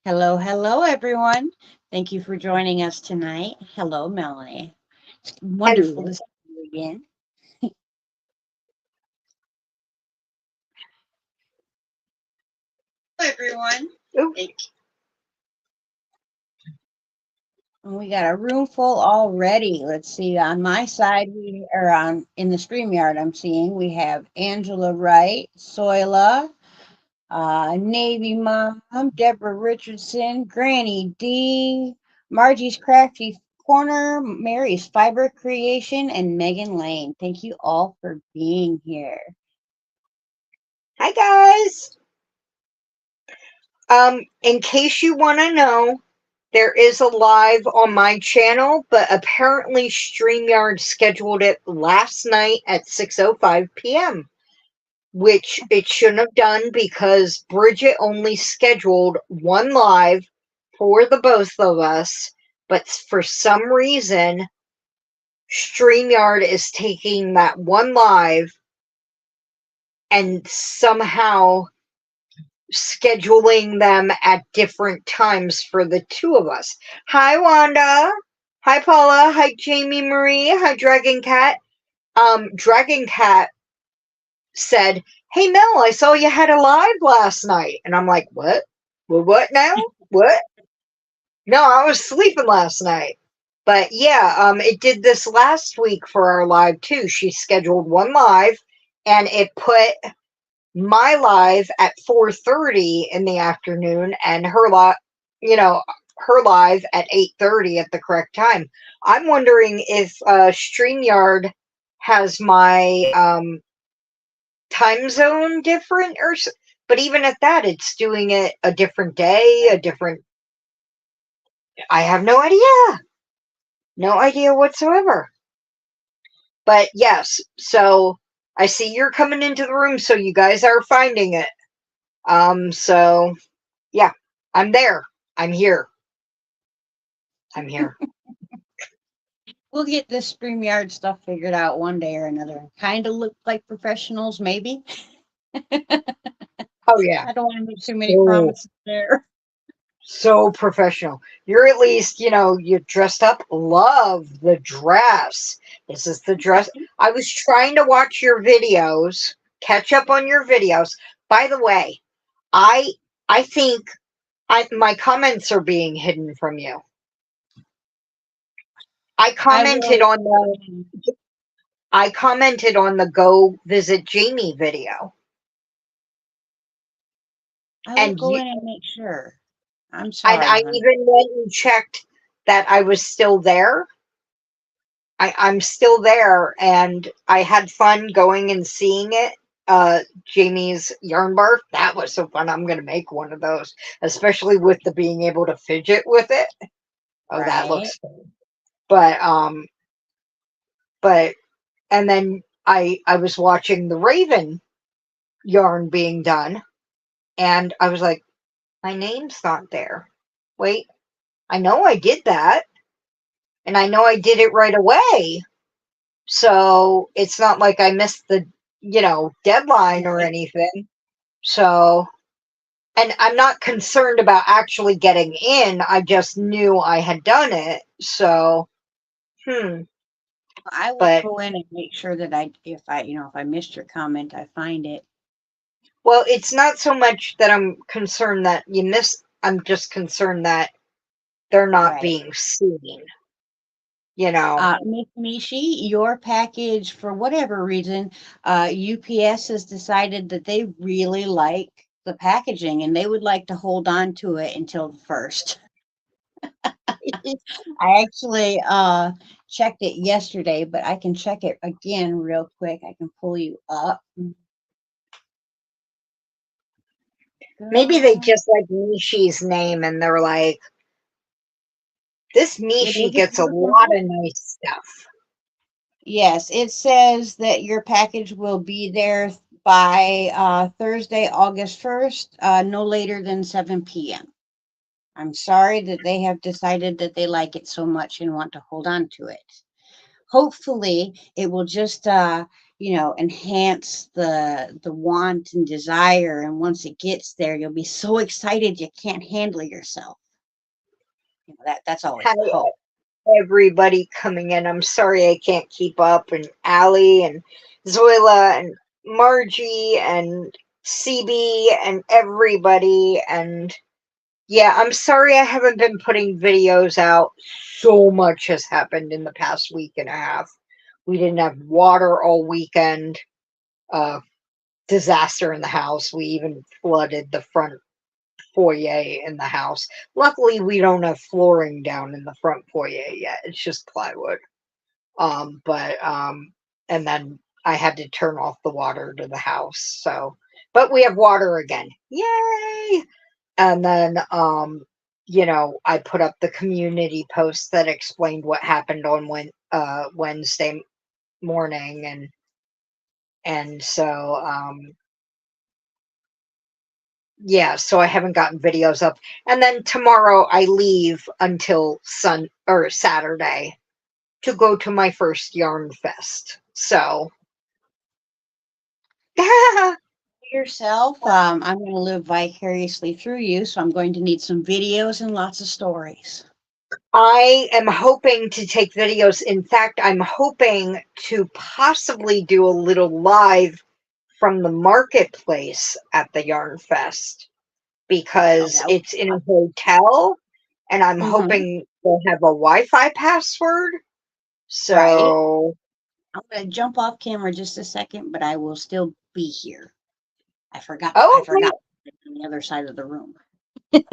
Hello, hello, everyone. Thank you for joining us tonight. Hello, Melanie. It's wonderful Hello. to see you again. Hello, everyone. Oh, And we got a room full already. Let's see. On my side, we are on in the StreamYard. I'm seeing we have Angela Wright, Soila, Navy Mom, Deborah Richardson, Granny D, Margie's Crafty Corner, Mary's Fiber Creation, and Megan Lane. Thank you all for being here. hi guys. In case you want to know, there is a live on my channel, but apparently StreamYard scheduled it last night at 6:05 p.m., which it shouldn't have done because Bridget only scheduled one live for the both of us, but for some reason StreamYard is taking that one live and somehow scheduling them at different times for the two of us. Hi, Wanda. Hi, Paula. Hi, Jamie Marie. Hi, Dragon Cat. Dragon Cat said, "Hey, Mel, I saw you had a live last night," and I'm like, "What? Well, what now? What? No, I was sleeping last night." But yeah, it did this last week for our live too. She scheduled one live, and it put my live at 4:30 in the afternoon and you know her live at 8:30 at the correct time. I'm wondering if StreamYard has my time zone different but even at that it's doing it a different day, a different I have no idea. No idea whatsoever. But yes, so I see you're coming into the room, so you guys are finding it. So yeah, I'm there. I'm here. I'm here. We'll get this StreamYard stuff figured out one day or another. Kind of look like professionals, maybe. Oh yeah. I don't want to make too many So promises there. so professional. You're at least, you dressed up. Love the dress. This is the dress. I was trying to watch your videos, catch up on your videos. By the way, I I think my comments are being hidden from you. I I commented will. on the go visit Jamie video. I will And go you in and make sure. I'm and sorry, I honey. even went and checked that I was still there. I'm still there, and I had fun going and seeing it. Jamie's yarn bar, that was so fun. I'm gonna make one of those, especially with the being able to fidget with it. Oh, that Right. looks fun. But but and then I was watching the Raven yarn being done, and I was like, my name's not there. Wait, I know I did that, and I know I did it right away. So it's not like I missed the, deadline or Right. anything. So, and I'm not concerned about actually getting in. I just knew I had done it. So, hmm. I will But, go in and make sure that if I missed your comment, I find it. well, it's not so much that I'm concerned that you missed. I'm just concerned that they're not Right. being seen, you know. Miss Mishi, your package, for whatever reason, UPS has decided that they really like the packaging and they would like to hold on to it until the first. I actually checked it yesterday, but I can check it again real quick. I can pull you up. Maybe they Girl, just like Mishi's name and they're like, this it Mishi isn't gets a lot workable. of nice stuff. Yes, it says that your package will be there by Thursday, August 1st, no later than 7 p.m. I'm sorry that they have decided that they like it so much and want to hold on to it. Hopefully, it will just enhance the want and desire. And once it gets there, you'll be so excited you can't handle yourself. That's always Hi, the hope. everybody coming in. I'm sorry I can't keep up. And Allie and Zoila and Margie and CB and everybody. And yeah, I'm sorry I haven't been putting videos out. So much has happened in the past week and a half. We didn't have water all weekend. Disaster in the house. We even flooded the front foyer in the house. Luckily, we don't have flooring down in the front foyer yet. It's just plywood. And then I had to turn off the water to the house. So, but we have water again. Yay! And then, I put up the community post that explained what happened on Wednesday morning, and so yeah, so I haven't gotten videos up. And then tomorrow I leave until Saturday to go to my first yarn fest. So Yourself, I'm going to live vicariously through you, so I'm going to need some videos and lots of stories. I am hoping to take videos. In fact, I'm hoping to possibly do a little live from the marketplace at the Yarn Fest because Oh, it's in a hotel and I'm mm-hmm. hoping they'll have a Wi-Fi password. Right. So I'm going to jump off camera just a second, but I will still be here. I forgot. I oh, forgot on the other side of the room.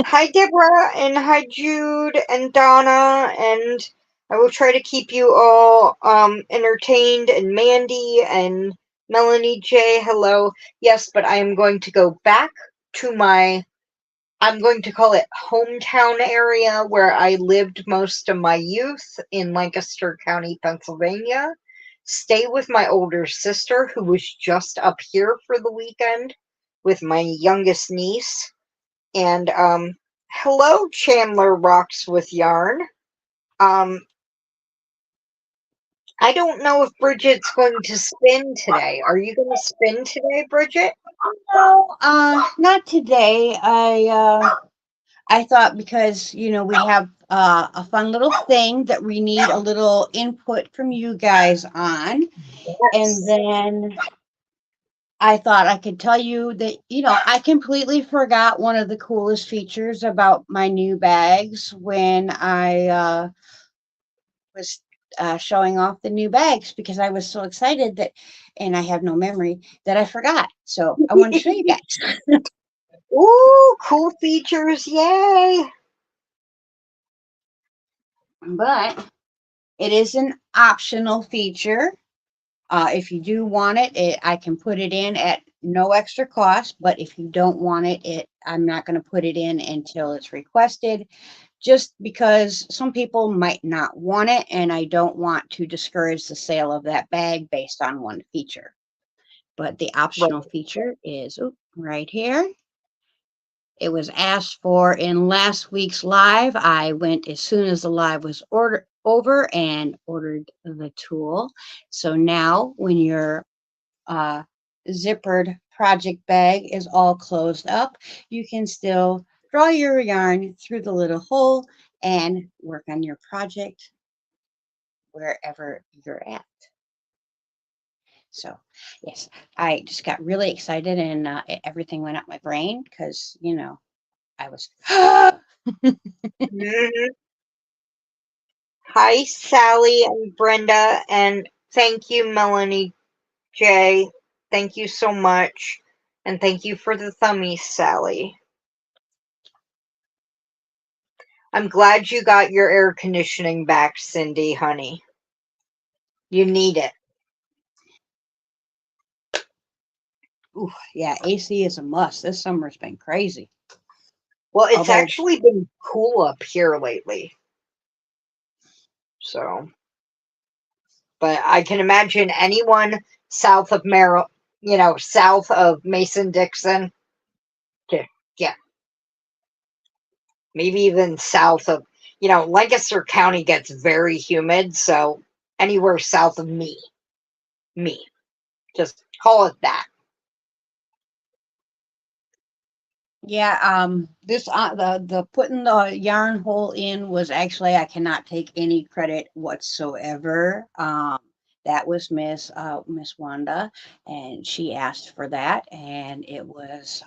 hi, Deborah, and hi, Jude, and Donna, and I will try to keep you all entertained, and Mandy, and Melanie J, hello. Yes, but I am going to go back to I'm going to call it hometown area where I lived most of my youth in Lancaster County, Pennsylvania. Stay with my older sister, who was just up here for the weekend with my youngest niece. And hello, Chandler Rocks with Yarn. Um, I don't know if Bridget's going to spin today. Are you going to spin today, Bridget? No, not today. I thought because we have a fun little thing that we need a little input from you guys on, and then I thought I could tell you that, I completely forgot one of the coolest features about my new bags when I was showing off the new bags because I was so excited and I have no memory that I forgot. So I want to show you guys. Ooh, cool features, yay! But it is an optional feature. If you do want it, I can put it in at no extra cost. But if you don't want it, I'm not going to put it in until it's requested, just because some people might not want it, and I don't want to discourage the sale of that bag based on one feature. But the optional feature is right here. It was asked for in last week's live. I went as soon as the live was over and ordered the tool. So now when your zippered project bag is all closed up, you can still draw your yarn through the little hole and work on your project wherever you're at. So, yes, I just got really excited and everything went up my brain because, I was. Mm-hmm. Hi, Sally and Brenda, and thank you, Melanie J. Thank you so much, and thank you for the thummies, Sally. I'm glad you got your air conditioning back, Cindy, honey. You need it. Ooh, yeah, AC is a must. This summer's been crazy. Well, it's Although, actually been cool up here lately. So, but I can imagine anyone south of south of Mason-Dixon, yeah, maybe even south of, Lancaster County gets very humid, so anywhere south of me. Just call it that. Yeah, this the putting the yarn hole in was actually, I cannot take any credit whatsoever. That was Miss Wanda, and she asked for that, and it was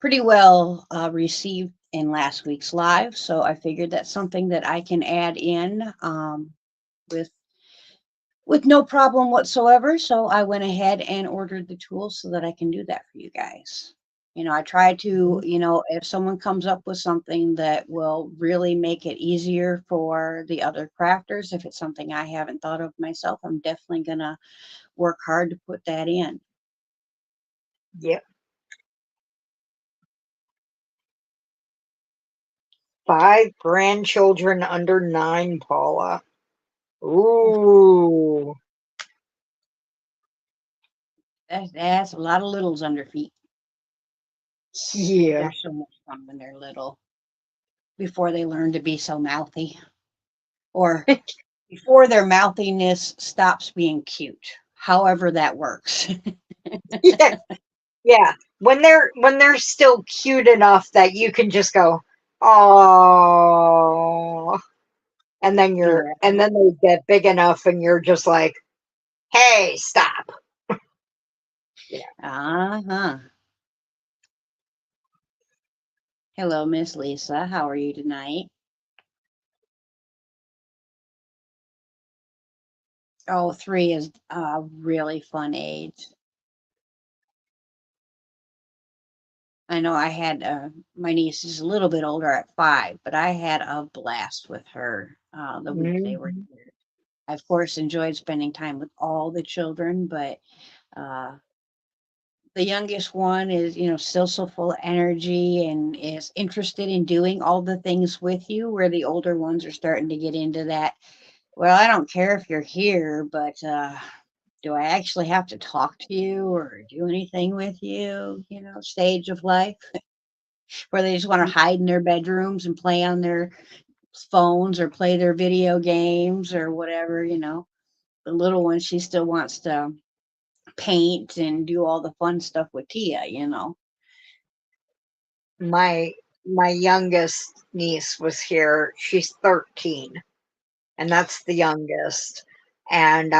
pretty well received in last week's live. So I figured that's something that I can add in with no problem whatsoever. So I went ahead and ordered the tools so that I can do that for you guys. I try to, if someone comes up with something that will really make it easier for the other crafters, if it's something I haven't thought of myself, I'm definitely going to work hard to put that in. Yep. 5 grandchildren under 9, Paula. Ooh. That's a lot of littles under feet. Yeah. They're so much fun when they're little, before they learn to be so mouthy, or before their mouthiness stops being cute. However that works. Yeah. Yeah. When they're still cute enough that you can just go, oh, and then Yeah. they get big enough and you're just like, hey, stop. Yeah. Uh-huh. Hello, Miss Lisa. How are you tonight? Oh, 3 is a really fun age. I know I had my niece is a little bit older at 5, but I had a blast with her the week they were Mhm. here. I, of course, enjoyed spending time with all the children, but uh, the youngest one is, still so full of energy and is interested in doing all the things with you, where the older ones are starting to get into that. Well, I don't care if you're here, but do I actually have to talk to you or do anything with you? Stage of life where they just want to hide in their bedrooms and play on their phones or play their video games or whatever. The little one, she still wants to paint and do all the fun stuff with Tia. My youngest niece was here. She's 13, and that's the youngest. And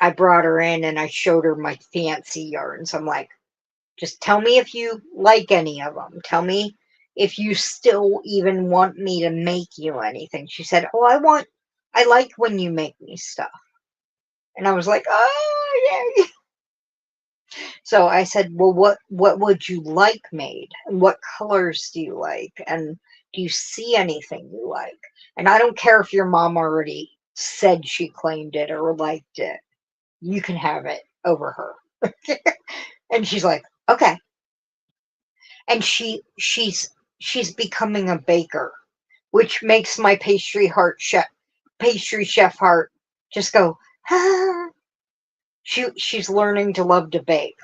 I brought her in and I showed her my fancy yarns. I'm like, just tell me if you like any of them. Tell me if you still even want me to make you anything. She said, "Oh, I like when you make me stuff." And I was like, "Oh, yeah." So I said, "Well, what would you like made? And what colors do you like? And do you see anything you like?" And I don't care if your mom already said she claimed it or liked it. You can have it over her. And she's like, "Okay." And she's becoming a baker, which makes my pastry chef heart just go, ah. She's learning to love to bake.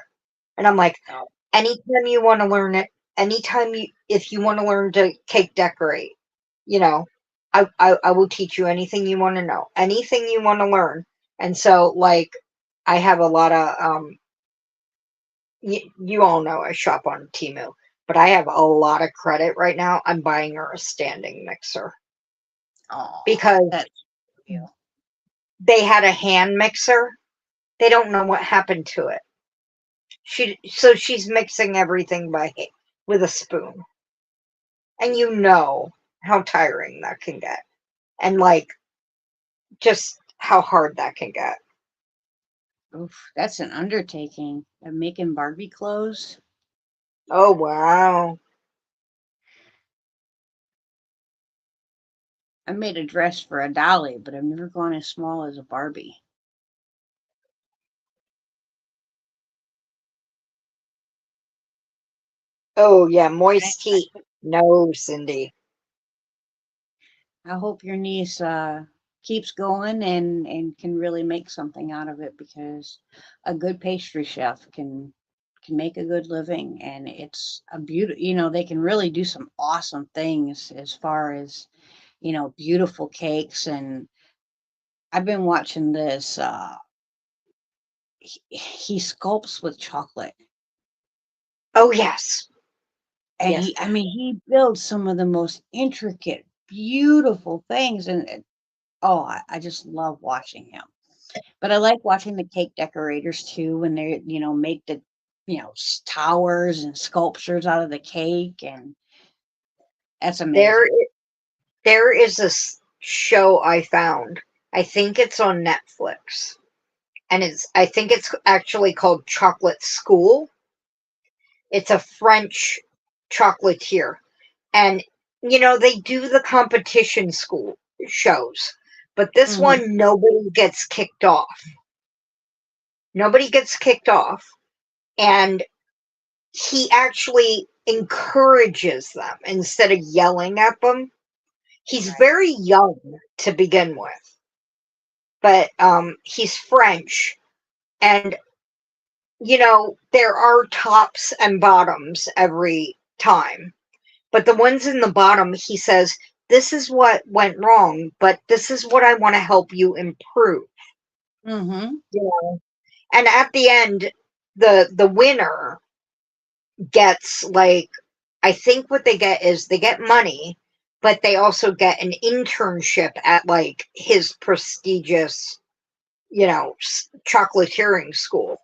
And I'm like, Oh, anytime you want to learn it, if you want to learn to cake decorate, you know, I will teach you anything you want to know, anything you want to learn. And so, like, I have a lot of, you all know I shop on Temu, but I have a lot of credit right now. I'm buying her a standing mixer oh, because that's you. they had a hand mixer. They don't know what happened to it. She's mixing everything with a spoon. And you know how tiring that can get. And like just how hard that can get. Oof, that's an undertaking of making Barbie clothes. Oh wow. I made a dress for a dolly, but I've never gone as small as a Barbie. Oh yeah, I, moist heat. No, Cindy. I hope your niece keeps going and can really make something out of it, because a good pastry chef can make a good living, and it's a beauty. They can really do some awesome things as far as beautiful cakes. And I've been watching this he sculpts with chocolate. Oh, yes. And Yes. I mean, he builds some of the most intricate, beautiful things. And oh, I just love watching him. But I like watching the cake decorators too when they, make the, towers and sculptures out of the cake. And that's There, amazing. there is a show I found. I think it's on Netflix. And I think it's actually called Chocolate School. It's a French chocolatier. And, they do the competition school shows. But this Hmm. one, nobody gets kicked off. Nobody gets kicked off. And he actually encourages them instead of yelling at them. He's Right. very young to begin with, but he's French. And, there are tops and bottoms every time. But the ones in the bottom, he says, this is what went wrong, but this is what I want to help you improve. Mm-hmm. You know? And at the end, the winner gets like, I think what they get is they get money, but they also get an internship at like his prestigious, chocolatiering school.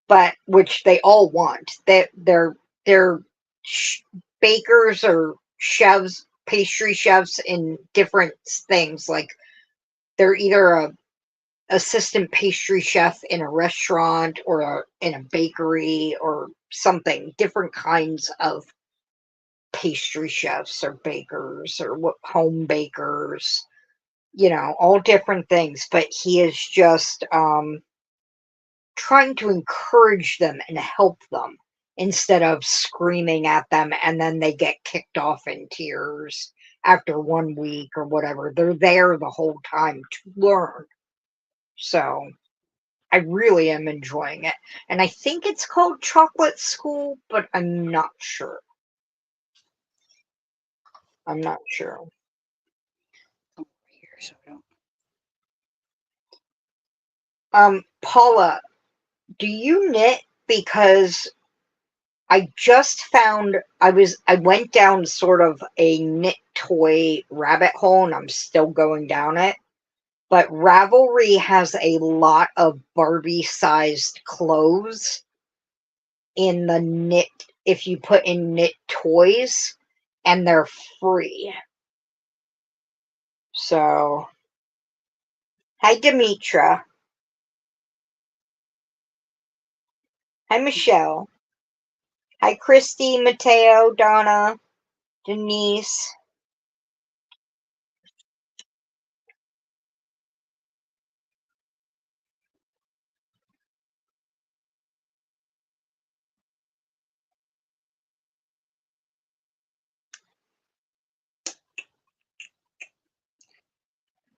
But which they all want. They're bakers or chefs, pastry chefs in different things. Like they're either a assistant pastry chef in a restaurant or in a bakery or something. Different kinds of pastry chefs or bakers or home bakers. All different things. But he is just trying to encourage them and help them instead of screaming at them and then they get kicked off in tears after 1 week or whatever. They're there the whole time to learn. So I really am enjoying it. And I think it's called Chocolate School, but I'm not sure. I'm not sure. Come over here so I don't. Paula, do you knit? Because I just found I went down sort of a knit toy rabbit hole and I'm still going down it. But Ravelry has a lot of Barbie sized clothes in the knit if you put in knit toys and they're free. So hi Demetra. Hi Michelle. Hi Christy, Mateo, Donna, Denise.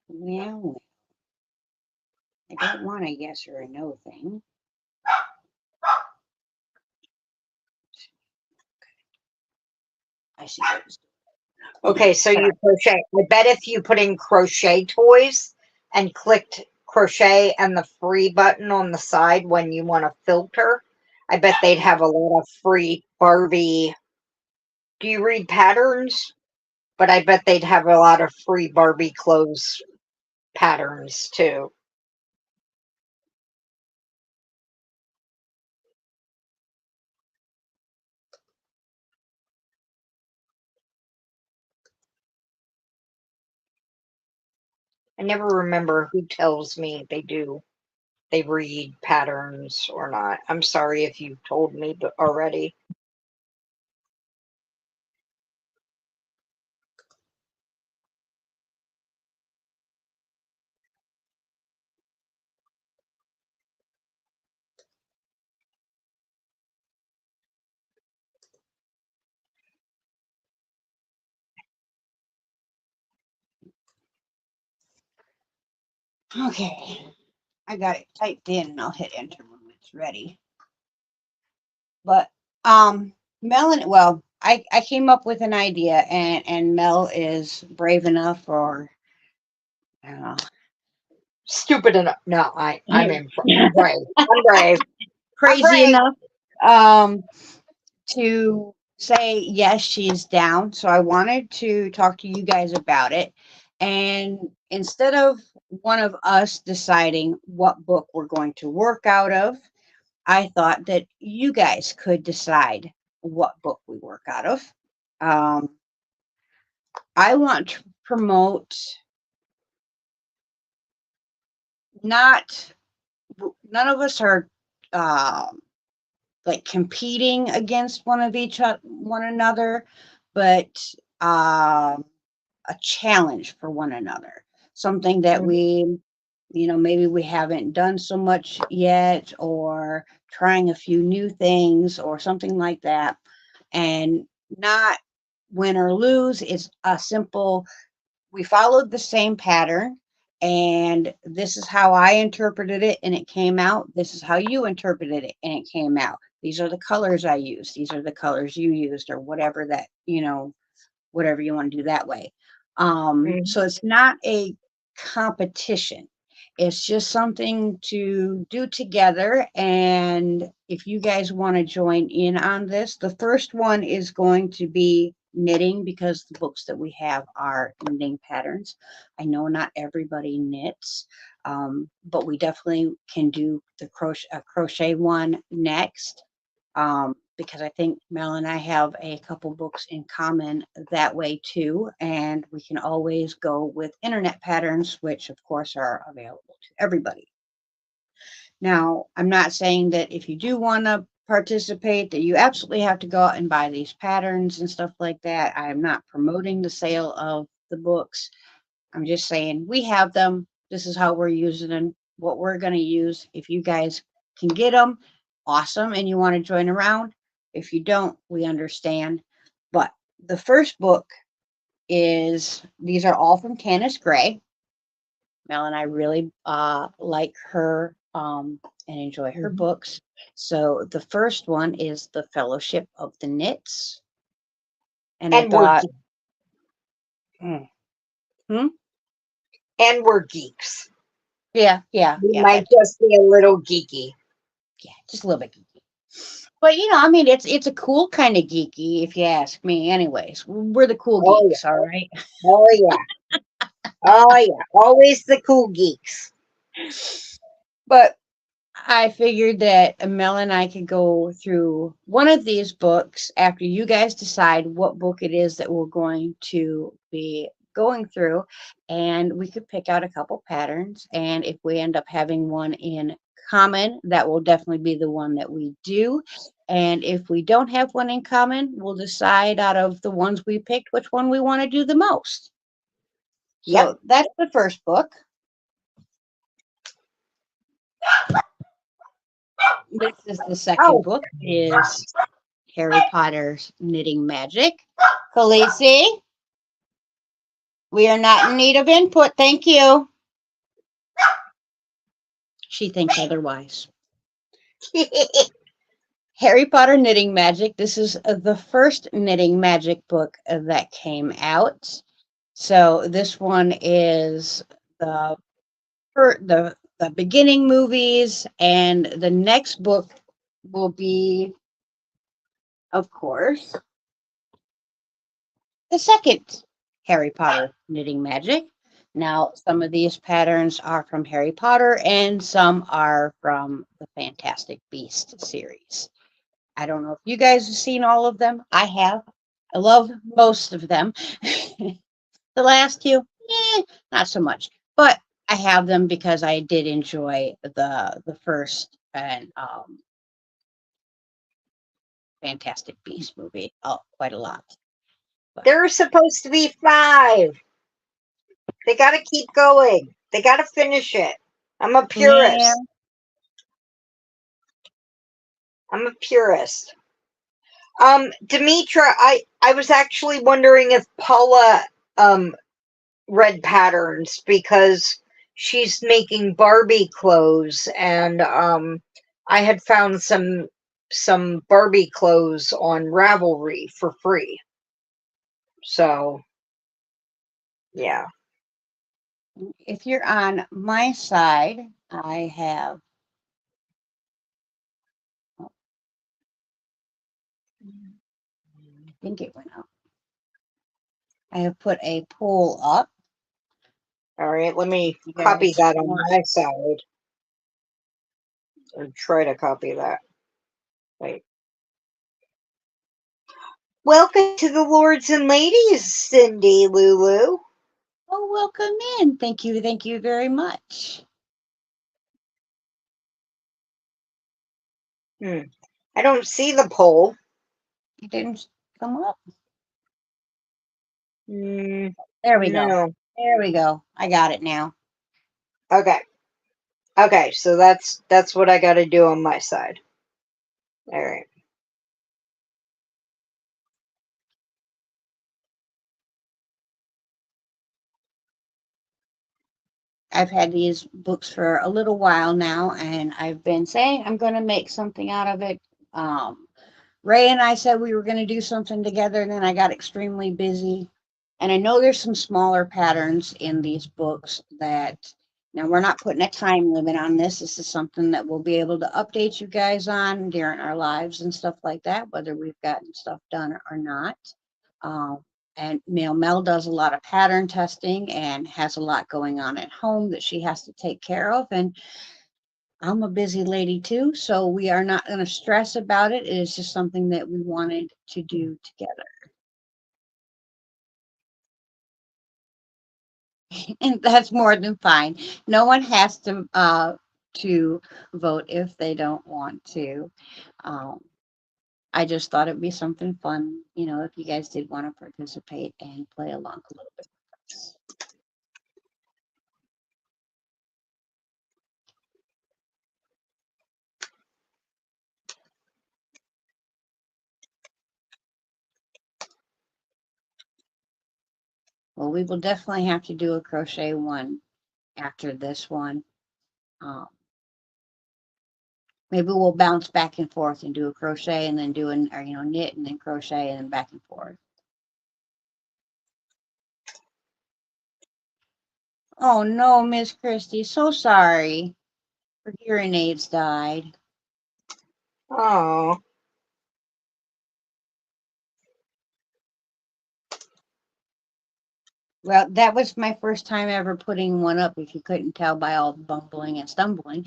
Well, I don't want a yes or a no thing. I see those. Okay, so Sorry. you crochet. I bet if you put in crochet toys and clicked crochet and the free button on the side when you want to filter, I bet they'd have a lot of free Barbie. Do you read patterns? But I bet they'd have a lot of free Barbie clothes patterns too. I never remember who tells me they read patterns or not. I'm sorry if you told me already. Okay. I got it typed in and I'll hit enter when it's ready. But well, I came up with an idea and Mel is brave enough or I don't know. Stupid enough. No, I'm brave. I'm brave. I'm Crazy brave. enough to say yes, she's down. So I wanted to talk to you guys about it. And instead of one of us deciding what book we're going to work out of, I thought that you guys could decide what book we work out of. Um, I want to promote not, none of us are like competing against one another, but um, a challenge for one another. Something that Mhm. we, maybe we haven't done so much yet, or trying a few new things, or something like that. And not win or lose. It's a simple, we followed the same pattern, and this is how I interpreted it and it came out. This is how you interpreted it and it came out. These are the colors I used. These are the colors you used, or whatever that, whatever you want to do that way. Mhm. So it's not a competition. It's just something to do together. And if you guys want to join in on this, the first one is going to be knitting, because the books that we have are knitting patterns. I know not everybody knits, but we definitely can do the crochet one next, because I think Mel and I have a couple books in common that way too. And we can always go with internet patterns, which of course are available to everybody. Now, I'm not saying that if you do want to participate, that you absolutely have to go out and buy these patterns and stuff like that. I am not promoting the sale of the books. I'm just saying we have them. This is how we're using them, what we're going to use. If you guys can get them, awesome, and you want to join around. If you don't, we understand. But the first book is, these are all from Candace Gray. Mel and I really like her and enjoy her Mhm. books. So the first one is The Fellowship of the Knits. And I And we're thought, ge- hmm, hmm, and we're geeks. We yeah, might that, just be a little geeky. yeah, just a little bit geeky. But I mean, it's a cool kind of geeky, if you ask me. Anyways, we're the cool Oh yeah. geeks, all right. Oh yeah. Oh yeah. Always the cool geeks. But I figured that Mel and I could go through one of these books after you guys decide what book it is that we're going to be going through, and we could pick out a couple patterns. And if we end up having one in common, that will definitely be the one that we do. And if we don't have one in common, we'll decide out of the ones we picked which one we want to do the most. Yep. So that's the first book. This is the second Oh, book, is Harry Potter's Knitting Magic. Khaleesi, we are not in need of input. Thank you. She thinks otherwise. Harry Potter Knitting Magic. This is the first knitting magic book that came out. So this one is the the beginning movies, and the next book will be, of course, the second Harry Potter Knitting Magic. Now, some of these patterns are from Harry Potter and some are from the Fantastic Beast series. I don't know if you guys have seen all of them. I have. I love most of them. The last two, not so much. But I have them because I did enjoy the first and Fantastic Beast movie quite a lot. But there are supposed to be 5. They got to keep going. They got to finish it. I'm a yeah, purist. I'm a purist. Demetra, I was actually wondering if Paula read patterns because she's making Barbie clothes, and I had found some Barbie clothes on Ravelry for free. So, yeah. If you're on my side, I have, I think it went up. I have put a poll up. All right, let me You copy guys that on want- my side. Or try to copy that. Wait. Welcome to the Lords and Ladies, Cindy Lulu. Oh, welcome in. Thank you very much. I don't see the poll. It didn't come up. Mm, There we go. no. There we go. I got it now. Okay. Okay, so that's what I got to do on my side. All right. I've had these books for a little while now, and I've been saying I'm going to make something out of it. Ray and I said we were going to do something together, and then I got extremely busy. And I know there's some smaller patterns in these books that now we're not putting a time limit on this. This is something that we'll be able to update you guys on during our lives and stuff like that, whether we've gotten stuff done or not. Um, and Mel does a lot of pattern testing and has a lot going on at home that she has to take care of. And I'm a busy lady too, so we are not going to stress about it. It is just something that we wanted to do together. And that's more than fine. No one has to vote if they don't want to. Um, I just thought it'd be something fun, if you guys did want to participate and play along a little bit with us. Well, we will definitely have to do a crochet one after this one. Um, maybe we'll bounce back and forth and do a crochet and then do an, or knit and then crochet and then back and forth. Oh no, Miss Christie, so sorry. Her hearing aids died. Oh. Well, that was my first time ever putting one up, if you couldn't tell by all the bumbling and stumbling.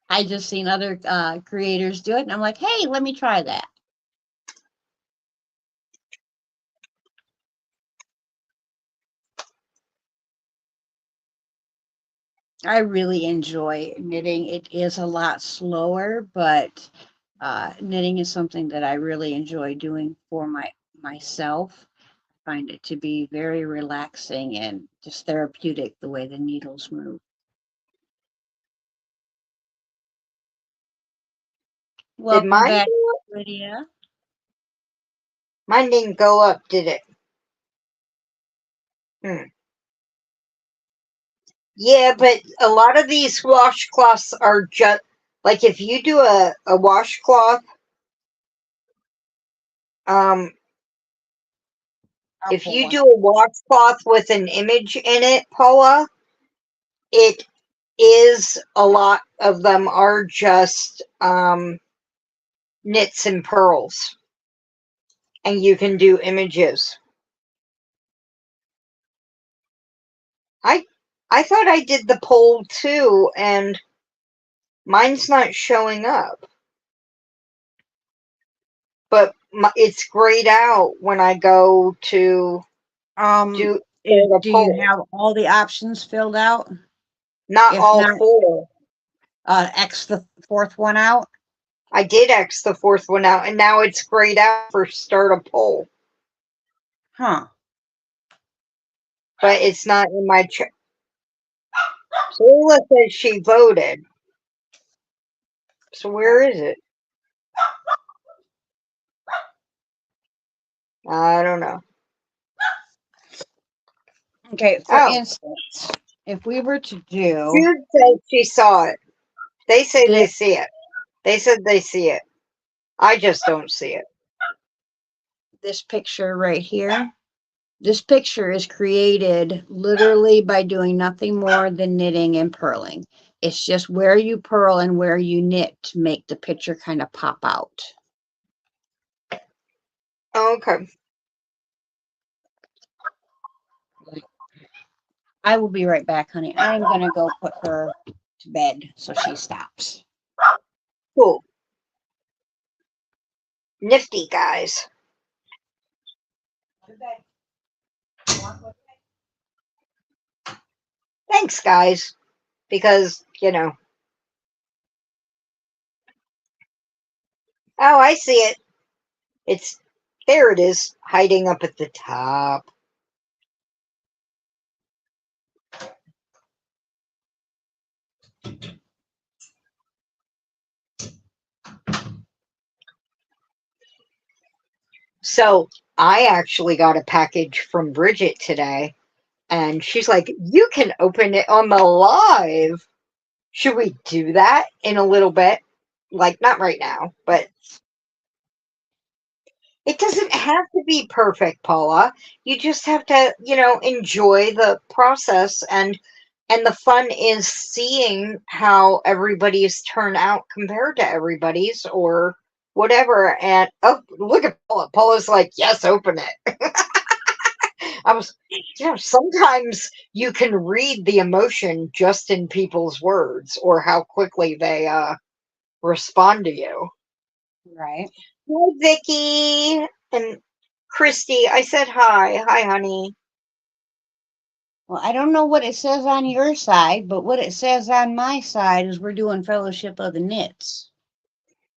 I just seen other creators do it, and I'm like, hey, let me try that. I really enjoy knitting. It is a lot slower, but knitting is something that I really enjoy doing for myself. I find it to be very relaxing and just therapeutic the way the needles move. Did Welcome mine back, go up? Lydia. Mine didn't go up, did it? Yeah, but a lot of these washcloths are just like if you do a washcloth, um, I'll if pull you one. do a washcloth with an image in it, Paula, it is a lot of them are just knits and pearls, and you can do images. I thought I did the poll too, and mine's not showing up. But it's grayed out when I go to do the Do you poll. have all the options filled out? Not If all not, four. X the fourth one out. I did X the fourth one out, and now it's grayed out for start a poll. Huh. But it's not in my chat. Sola says she voted. So where is it? I don't know. Okay, for Oh, instance, if we were to do Jude says she saw it. They say they this, see it. They said they see it. I just don't see it. this picture right here, This picture is created literally by doing nothing more than knitting and purling. It's just where you purl and where you knit to make the picture kind of pop out. Okay. I will be right back, honey. I'm going to go put her to bed so she stops. Cool. Nifty, guys. Thanks, guys. Because, oh, I see it. There it is, hiding up at the top. So I actually got a package from Bridget today, and she's like, you can open it on the live. Should we do that in a little bit? Like, not right now, but it doesn't have to be perfect, Paula. You just have to, enjoy the process, and the fun is seeing how everybody's turn out compared to everybody's or whatever. And oh, look at Paula. Paula's like, yes, open it. Sometimes you can read the emotion just in people's words or how quickly they respond to you. Right. Hi, Vicky and Christy. I said hi. Hi, honey. Well, I don't know what it says on your side, but what it says on my side is we're doing Fellowship of the Knits.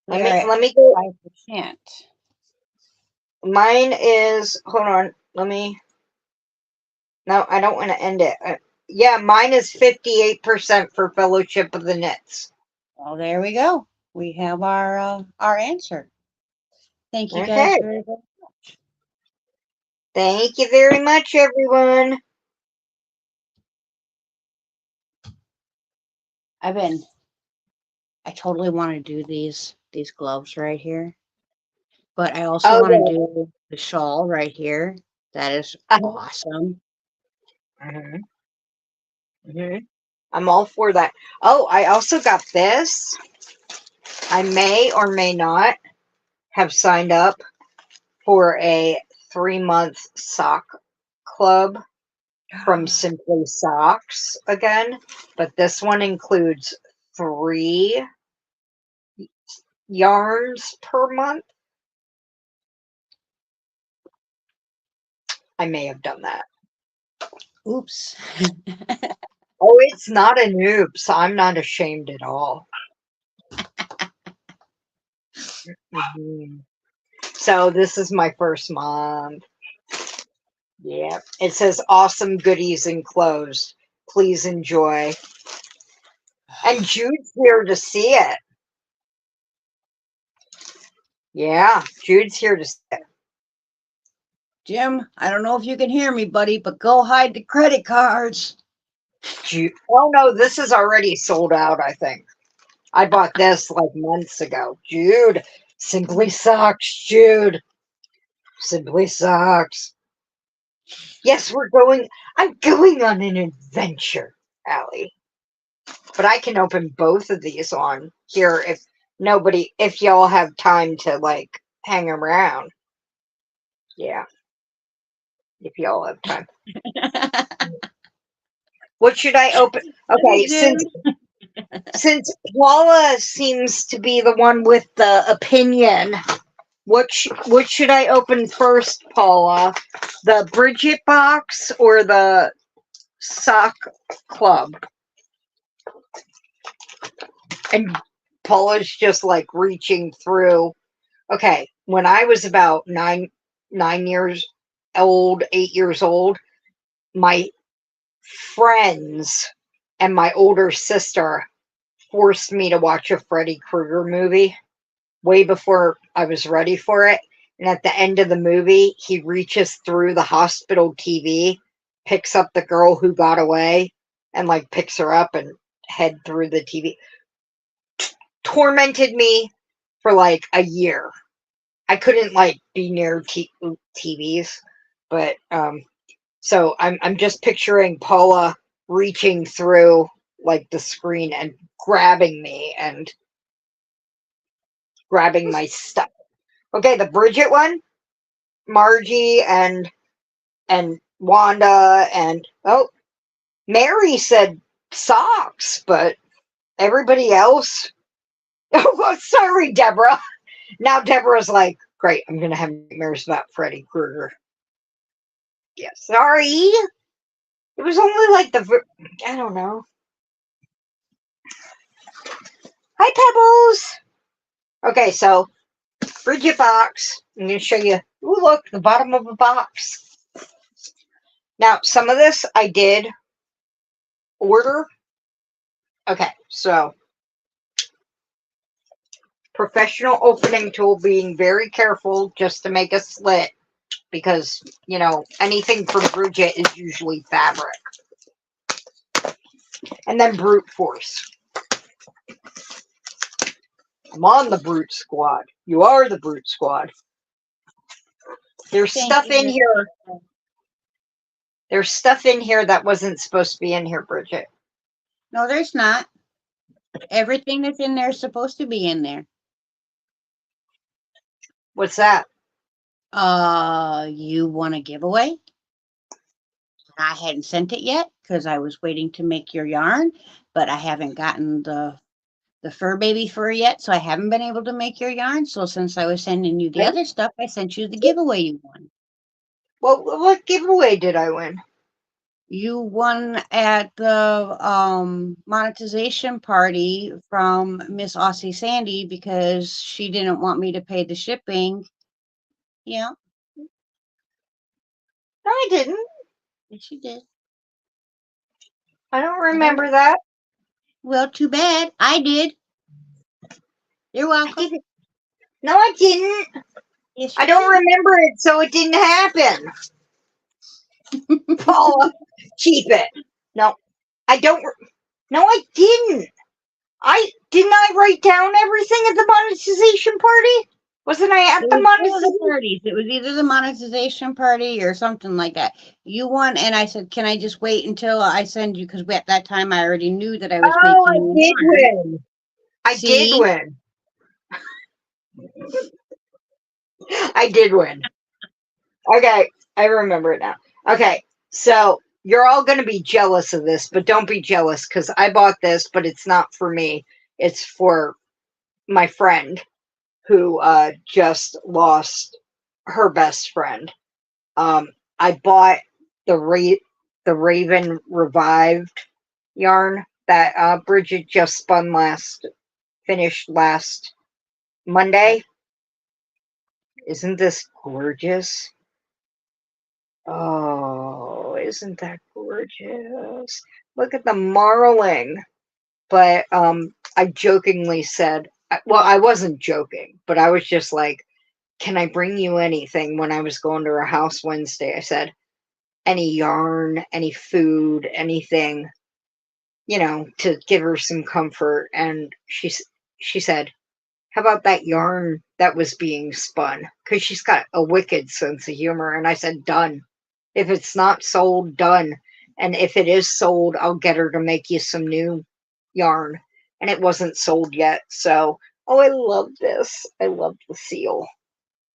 Let me go. 5%. Mine is, hold on. No, I don't want to end it. Yeah, mine is 58% for Fellowship of the Knits. Well, there we go. We have our answer. Thank you guys Okay. very much. Thank you very much, everyone. I totally want to do these gloves right here, but I also want to do the shawl right here. That is awesome. I'm all for that. Oh, I also got this. I may or may not have signed up for a 3-month sock club from Simply Socks again, but this one includes 3 yarns per month. I may have done that. Oops. Oh, it's not an oops. I'm not ashamed at all. So this is my first month. Yeah. It says awesome goodies enclosed. Please enjoy. And Jude's here to see it. Yeah, Jude's here to see it. Jim, I don't know if you can hear me, buddy, but go hide the credit cards. Jude. Oh no, this is already sold out, I think. I bought this like months ago. Jude. Simply Socks, Jude. Simply Socks. Yes, I'm going on an adventure, Allie. But I can open both of these on here if y'all have time to like hang around. Yeah. If y'all have time. What should I open? Okay, since Paula seems to be the one with the opinion, what should I open first, Paula? The Bridget box or the sock club? And Paula's just like reaching through. Okay, when I was about 8 years old, my friends and my older sister forced me to watch a Freddy Krueger movie way before I was ready for it. And at the end of the movie, he reaches through the hospital TV, picks up the girl who got away, and like picks her up and head through the TV. Tormented me for like a year. I couldn't like be near TVs, but So I'm just picturing Paula reaching through like the screen and grabbing me and grabbing my stuff. Okay, the Bridget one, Margie and Wanda and oh, Mary said socks, but everybody else. Oh, sorry, Deborah. Now Deborah's like, great, I'm gonna have nightmares about Freddy Krueger. Yeah, sorry. It was only like I don't know. Hi, Pebbles. Okay, so Bridget box. I'm gonna show you. Ooh, look, the bottom of a box. Now, some of this I did order. Okay, so professional opening tool, being very careful just to make a slit because, you know, anything from Bridget is usually fabric. And then brute force. I'm on the brute squad. You are the brute squad. There's Thank stuff in you. here. There's stuff in here that wasn't supposed to be in here, Bridget. No, there's not. Everything that's in there is supposed to be in there. What's that? You want a giveaway? I hadn't sent it yet because I was waiting to make your yarn, but I haven't gotten the fur baby fur yet, so I haven't been able to make your yarn. So since I was sending you the other stuff, I sent you the giveaway you won. Well, what giveaway did I win? You won at the monetization party from Miss Aussie Sandy because she didn't want me to pay the shipping. Yeah, No, I didn't. yes, she did. I don't remember that. Well, too bad. I did. You're I welcome. didn't. No, I didn't. Yes, I you don't did. remember it, so it didn't happen. Paula, keep it. No, I don't. No, I didn't. Didn't I write down everything at the monetization party? Wasn't I at It the was one of the monetization? parties. It was either the monetization party or something like that. You won, and I said, "Can I just wait until I send you?" Because at that time, I already knew that I was Oh, I making you did yarn. win. I did See, win. I did win. Okay, I remember it now. Okay, so you're all going to be jealous of this, but don't be jealous because I bought this, but it's not for me. It's for my friend who just lost her best friend. I bought the Raven Revived yarn that Bridget just finished last Monday. Isn't this gorgeous? Oh, isn't that gorgeous? Look at the marling. But I jokingly said, well, I wasn't joking, but I was just like, can I bring you anything when I was going to her house Wednesday? I said, any yarn, any food, anything, you know, to give her some comfort. And she said, how about that yarn that was being spun? Because she's got a wicked sense of humor. And I said, done. If it's not sold, done. And if it is sold, I'll get her to make you some new yarn. And it wasn't sold yet. So, oh, I love this. I love the seal.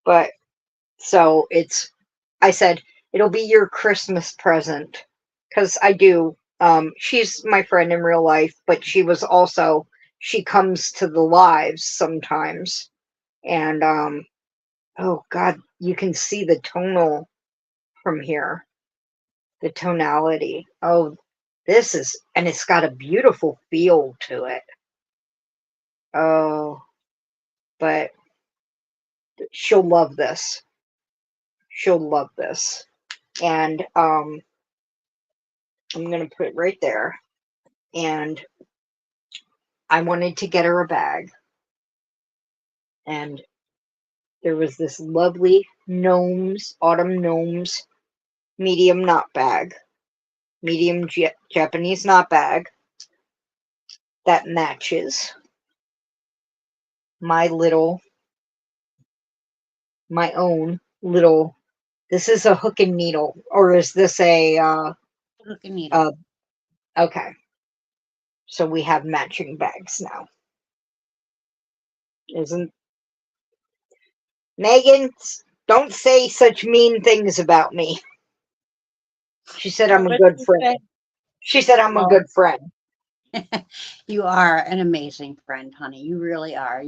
But so I said, it'll be your Christmas present. Because I do. She's my friend in real life, but she comes to the lives sometimes. And, oh God, you can see the tonal from here, the tonality. Oh, and it's got a beautiful feel to it. Oh, but she'll love this. She'll love this. And I'm going to put it right there. And I wanted to get her a bag. And there was this lovely autumn gnomes, medium knot bag, medium Japanese knot bag that matches my own little This is a hook and needle, or is this a, Hook and needle. okay. So we have matching bags now. Isn't Megan, don't say such mean things about me. She said I'm a What good you friend. say? She said I'm a Well, good friend. you are an amazing friend, honey. You really are.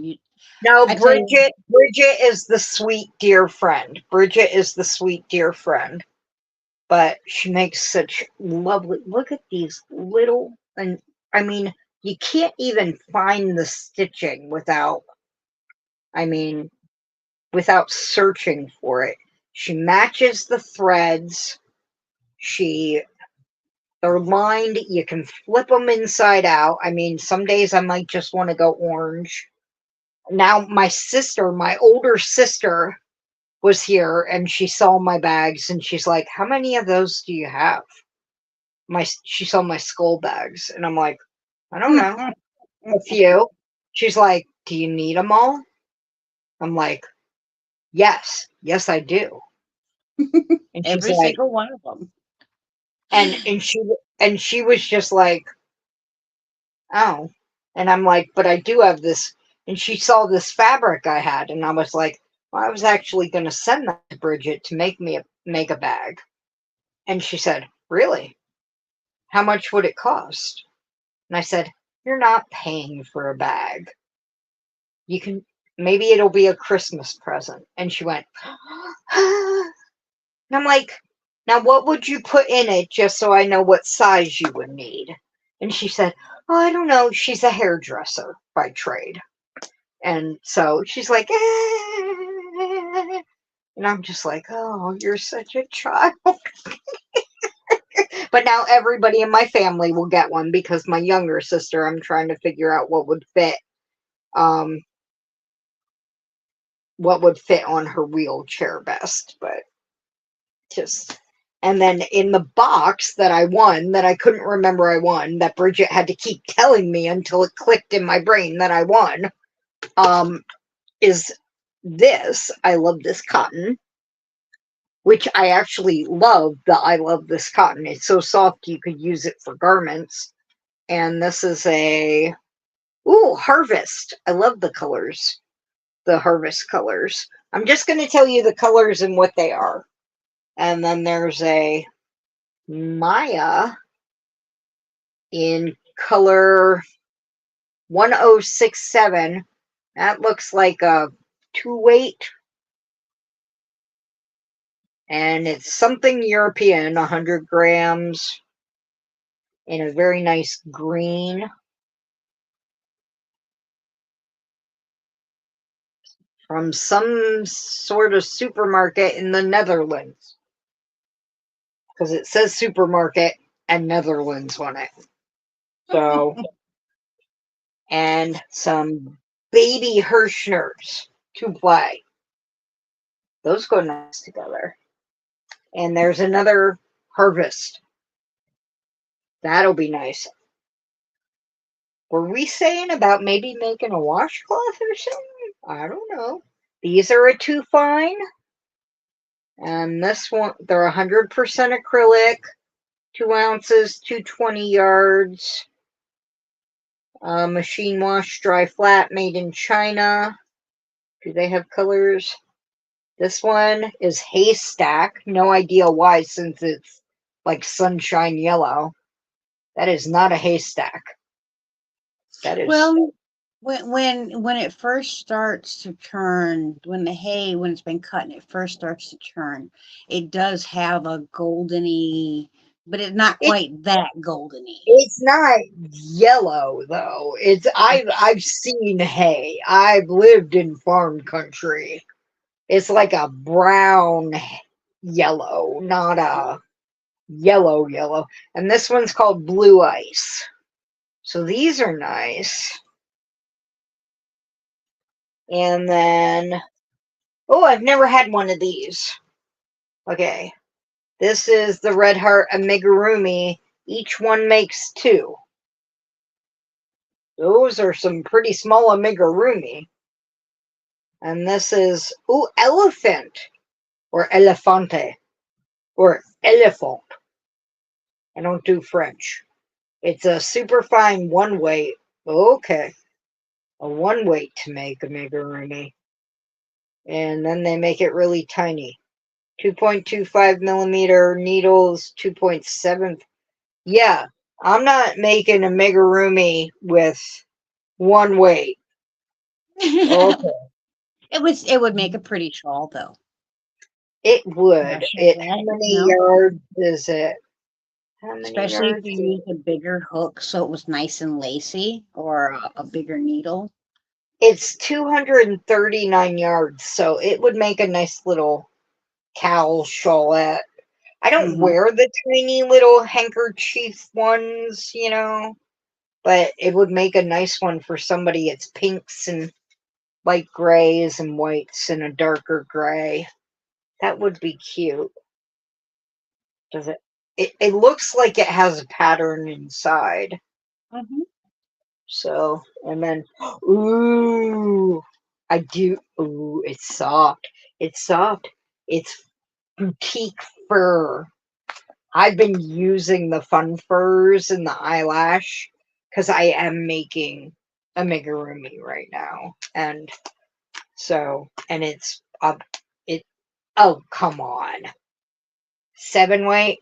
No, I tell you, Bridget is the sweet dear friend. Bridget is the sweet dear friend. But she makes such lovely, look at these little, and I mean, you can't even find the stitching without, I mean, without searching for it. She matches the threads. She They're lined. You can flip them inside out. I mean, some days I might just want to go orange. Now, my older sister, was here and she saw my bags and she's like, "How many of those do you have?" She saw my skull bags and I'm like, "I don't know, a few." She's like, "Do you need them all?" I'm like, yes, I do." And she's every like, single one of them. and she was just like, "Oh," and I'm like, "But I do have this." And she saw this fabric I had, and I was like, "Well, I was actually going to send that to Bridget to make a bag." And she said, "Really? How much would it cost?" And I said, "You're not paying for a bag. You can, maybe it'll be a Christmas present." And she went, and I'm like, "Now what would you put in it just so I know what size you would need?" And she said, "Oh, I don't know. She's a hairdresser by trade." And so she's like, and I'm just like, "Oh, you're such a child." But now everybody in my family will get one because my younger sister, I'm trying to figure out um, what would fit on her wheelchair best. But just, and then in the box that I won, that I couldn't remember I won, that Bridget had to keep telling me until it clicked in my brain that I won, is this. I love this cotton, which I actually love. I love this cotton. It's so soft you could use it for garments. And this is a harvest. I love the colors, the harvest colors. I'm just going to tell you the colors and what they are. And then there's a Maya in color 1067. That looks like a 2-weight. And it's something European, 100 grams, in a very nice green. From some sort of supermarket in the Netherlands. Because it says supermarket and Netherlands on it. So, and some baby Hirschners to play. Those go nice together. And there's another harvest. That'll be nice. Were we saying about maybe making a washcloth or something? I don't know. These are a 2 fine. And this one, they're 100% acrylic, 2 ounces, 220 yards. Machine wash, dry flat, made in China. Do they have colors? This one is haystack. No idea why, since it's like sunshine yellow. That is not a haystack. That is. Well, when it first starts to turn, when it's been cut and it first starts to turn, it does have a goldeny, but it's not It, quite that goldeny. it's not yellow though. I've seen hay. I've lived in farm country. It's like a brown yellow, not a yellow. And this one's called blue ice. So these are nice. And then, oh, I've never had one of these. Okay. This is the Red Heart amigurumi. Each one makes 2. Those are some pretty small amigurumi. And this is, elephant or elefante, or elephant. I don't do French. It's a super fine one weight. Okay. A one weight to make amigurumi. And then they make it really tiny. 2.25 millimeter needles, 2.7. Yeah, I'm not making amigurumi with one weight. Okay. It would make a pretty shawl though. It I'm would. not sure How that, many no. yards is it? How many Especially if yards? you use a bigger hook so it was nice and lacy, or a bigger needle. It's 239 yards, so it would make a nice little cowl shawlette. I don't Hmm. wear the tiny little handkerchief ones, but it would make a nice one for somebody. It's pinks and light grays and whites and a darker gray. That would be cute. Does it? It looks like it has a pattern inside. Hmm. So, and then, ooh, I do. Ooh, it's soft. It's soft. It's boutique fur. I've been using the fun furs and the eyelash because I am making amigurumi right now, and so it's it. Oh, come on, 7 weight.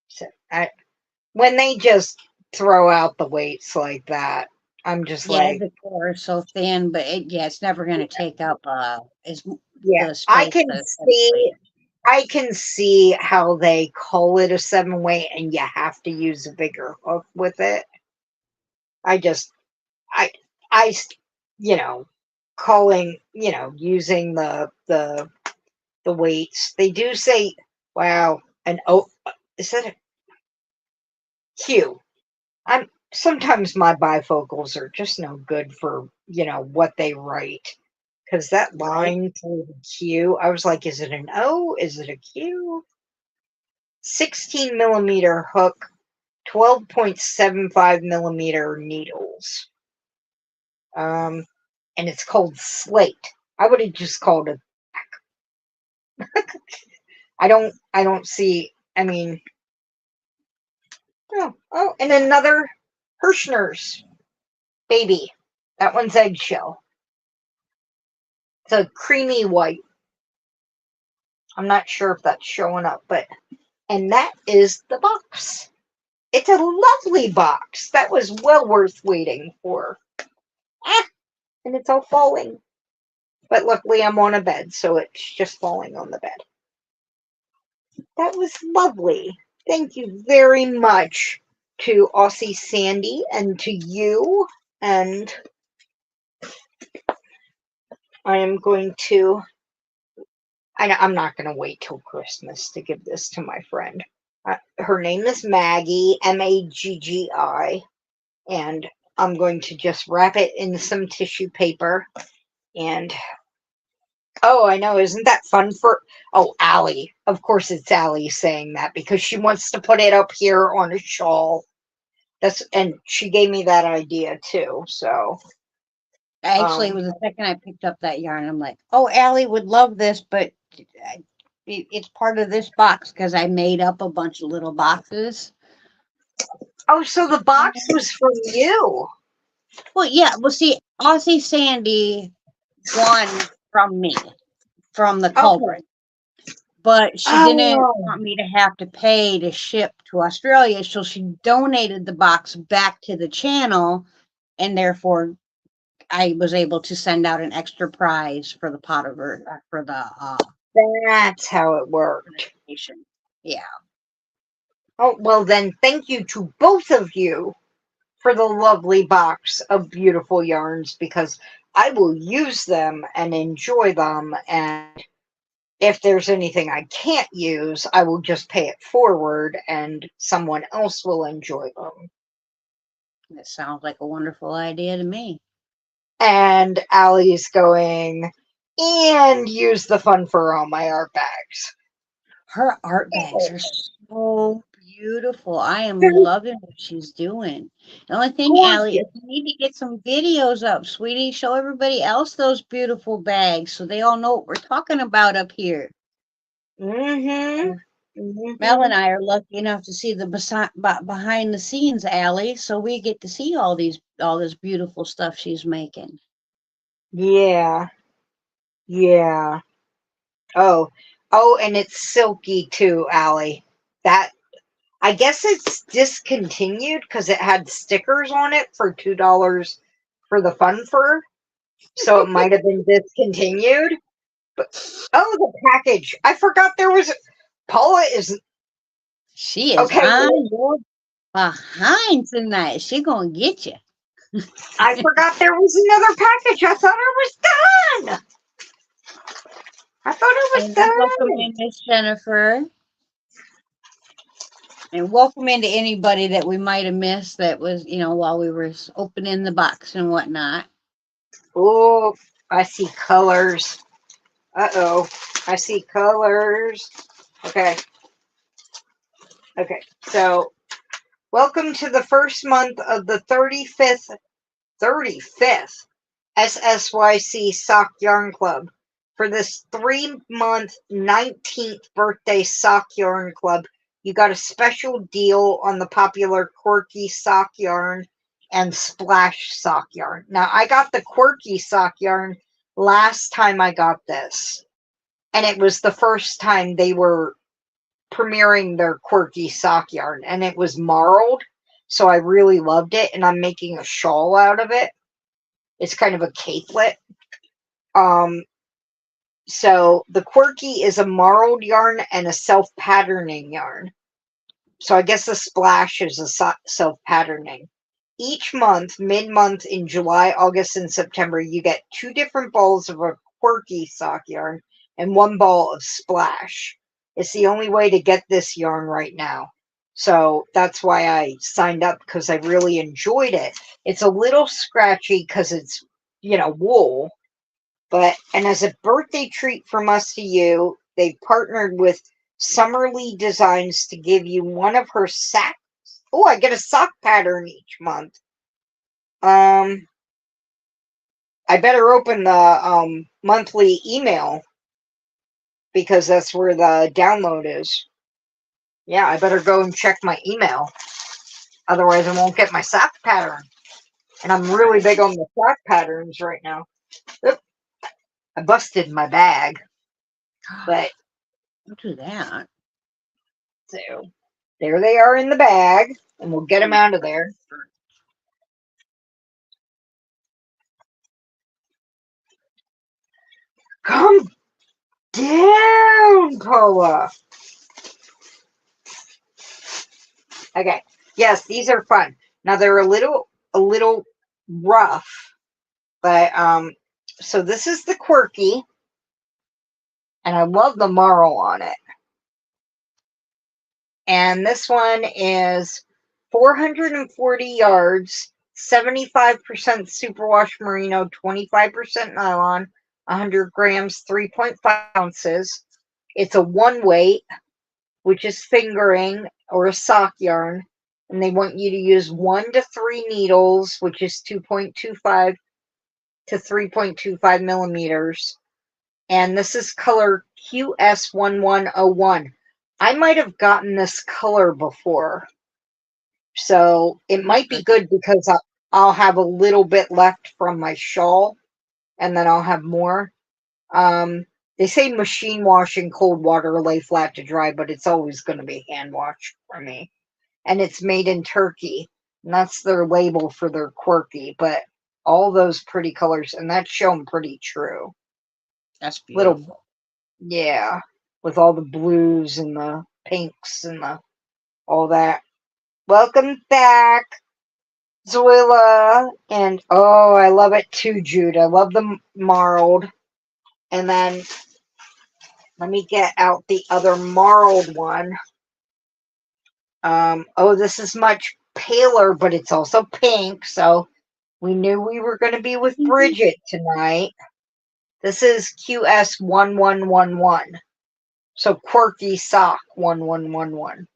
So when they just throw out the weights like that, I'm just Yeah, like, the core is so thin, but it's never going to take up as yeah, the space that weight. I can see how they call it a 7 weight, and you have to use a bigger hook with it. I just, I, I, you know, calling, using the weights. They do say, wow, and oh, is that a Q? I'm sometimes my bifocals are just no good for what they write because that Right. line through the Q, I was like, is it an O? Is it a Q? 16 millimeter hook, 12.75 millimeter needles. And it's called slate. I would have just called it. I don't see. I mean, oh, and another Hirschner's baby. That one's eggshell. It's a creamy white. I'm not sure if that's showing up, and that is the box. It's a lovely box. That was well worth waiting for. And it's all falling. But luckily I'm on a bed, so it's just falling on the bed. That was lovely. Thank you very much to Aussie Sandy and to you. And I am going to, I'm not going to wait till Christmas to give this to my friend. Her name is Maggie, Maggi, and I'm going to just wrap it in some tissue paper. And oh, I know, isn't that fun for Allie? Of course it's Allie saying that because she wants to put it up here on a shawl. And she gave me that idea too. So Actually, it was the second I picked up that yarn. I'm like, oh, Allie would love this, but it's part of this box because I made up a bunch of little boxes. so the box was from you. Well, yeah. Well, see, Aussie Sandy won from me, from the culprit. But she didn't want me to have to pay to ship to Australia, so she donated the box back to the channel, and therefore I was able to send out an extra prize for the pot of for the That's how it worked. Yeah. Oh, well then thank you to both of you for the lovely box of beautiful yarns because I will use them and enjoy them, and if there's anything I can't use, I will just pay it forward and someone else will enjoy them. That sounds like a wonderful idea to me. And Allie's going, and use the fun fur on my art bags. Her art bags are so beautiful. I am loving what she's doing. The only thing, Allie, Gorgeous. is you need to get some videos up, sweetie. Show everybody else those beautiful bags so they all know what we're talking about up here. Mm-hmm. And Mel Mm-hmm. and I are lucky enough to see the behind the scenes, Allie, so we get to see all this beautiful stuff she's making. Yeah. Yeah. Oh. Oh, and it's silky too, Allie. That I guess it's discontinued because it had stickers on it for $2 for the fun fur. So it might have been discontinued. But oh, the package. I forgot there was Paula is She is okay. on Well, your behind tonight. She gonna get you. I forgot there was another package. I thought it was done. I thought it was And welcome done. in, Miss Jennifer. And welcome into anybody that we might have missed that was, while we were opening the box and whatnot. Oh, I see colors. Uh-oh. I see colors. Okay. Okay. So, welcome to the first month of the 35th SSYC Sock Yarn Club. For this 3-month 19th birthday Sock Yarn Club, you got a special deal on the popular Quirky Sock Yarn and Splash Sock Yarn. Now, I got the Quirky Sock Yarn last time I got this, and it was the first time they were premiering their Quirky Sock Yarn, and it was marled, so I really loved it, and I'm making a shawl out of it. It's kind of a capelet. So the Quirky is a marled yarn and a self-patterning yarn. So I guess the Splash is a self-patterning. Each month, mid-month in July, August, and September, you get 2 different balls of a Quirky sock yarn and 1 ball of Splash. It's the only way to get this yarn right now. So that's why I signed up, because I really enjoyed it. It's a little scratchy because it's, wool. And as a birthday treat from us to you, they partnered with Summerly Designs to give you one of her sacks. Oh, I get a sock pattern each month. I better open the monthly email because that's where the download is. Yeah, I better go and check my email. Otherwise, I won't get my sock pattern. And I'm really big on the sock patterns right now. Oop, I busted my bag, but Don't do that. so there they are in the bag, and we'll get them out of there. Calm down, Paula. Okay. Yes, these are fun. Now they're a little rough, but so this is the Quirky, and I love the marl on it. And this one is 440 yards, 75% superwash merino, 25% nylon, 100 grams, 3.5 ounces. It's a 1 weight, which is fingering or a sock yarn. And they want you to use 1 to 3 needles, which is 2.25 to 3.25 millimeters. And this is color QS1101. I might have gotten this color before. So it might be good because I'll have a little bit left from my shawl, and then I'll have more. They say machine wash in cold water, lay flat to dry, but it's always going to be hand washed for me. And it's made in Turkey. And that's their label for their Quirky. But all those pretty colors, and that's shown pretty true. That's beautiful. Little, yeah, with all the blues and the pinks and all that. Welcome back, Zoila. And oh, I love it too, Jude. I love the marled. And then let me get out the other marled one. Oh, this is much paler, but it's also pink. So we knew we were going to be with Bridget tonight. This is QS1111. So Quirky Sock 1111.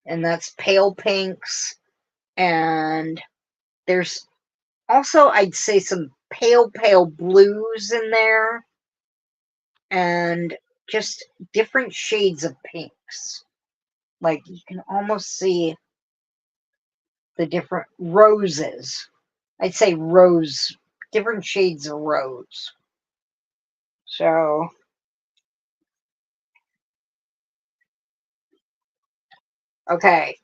and that's pale pinks, and there's also, I'd say, some pale blues in there, and just different shades of pinks. Like, you can almost see the different roses. I'd say rose, different shades of rose. So, okay.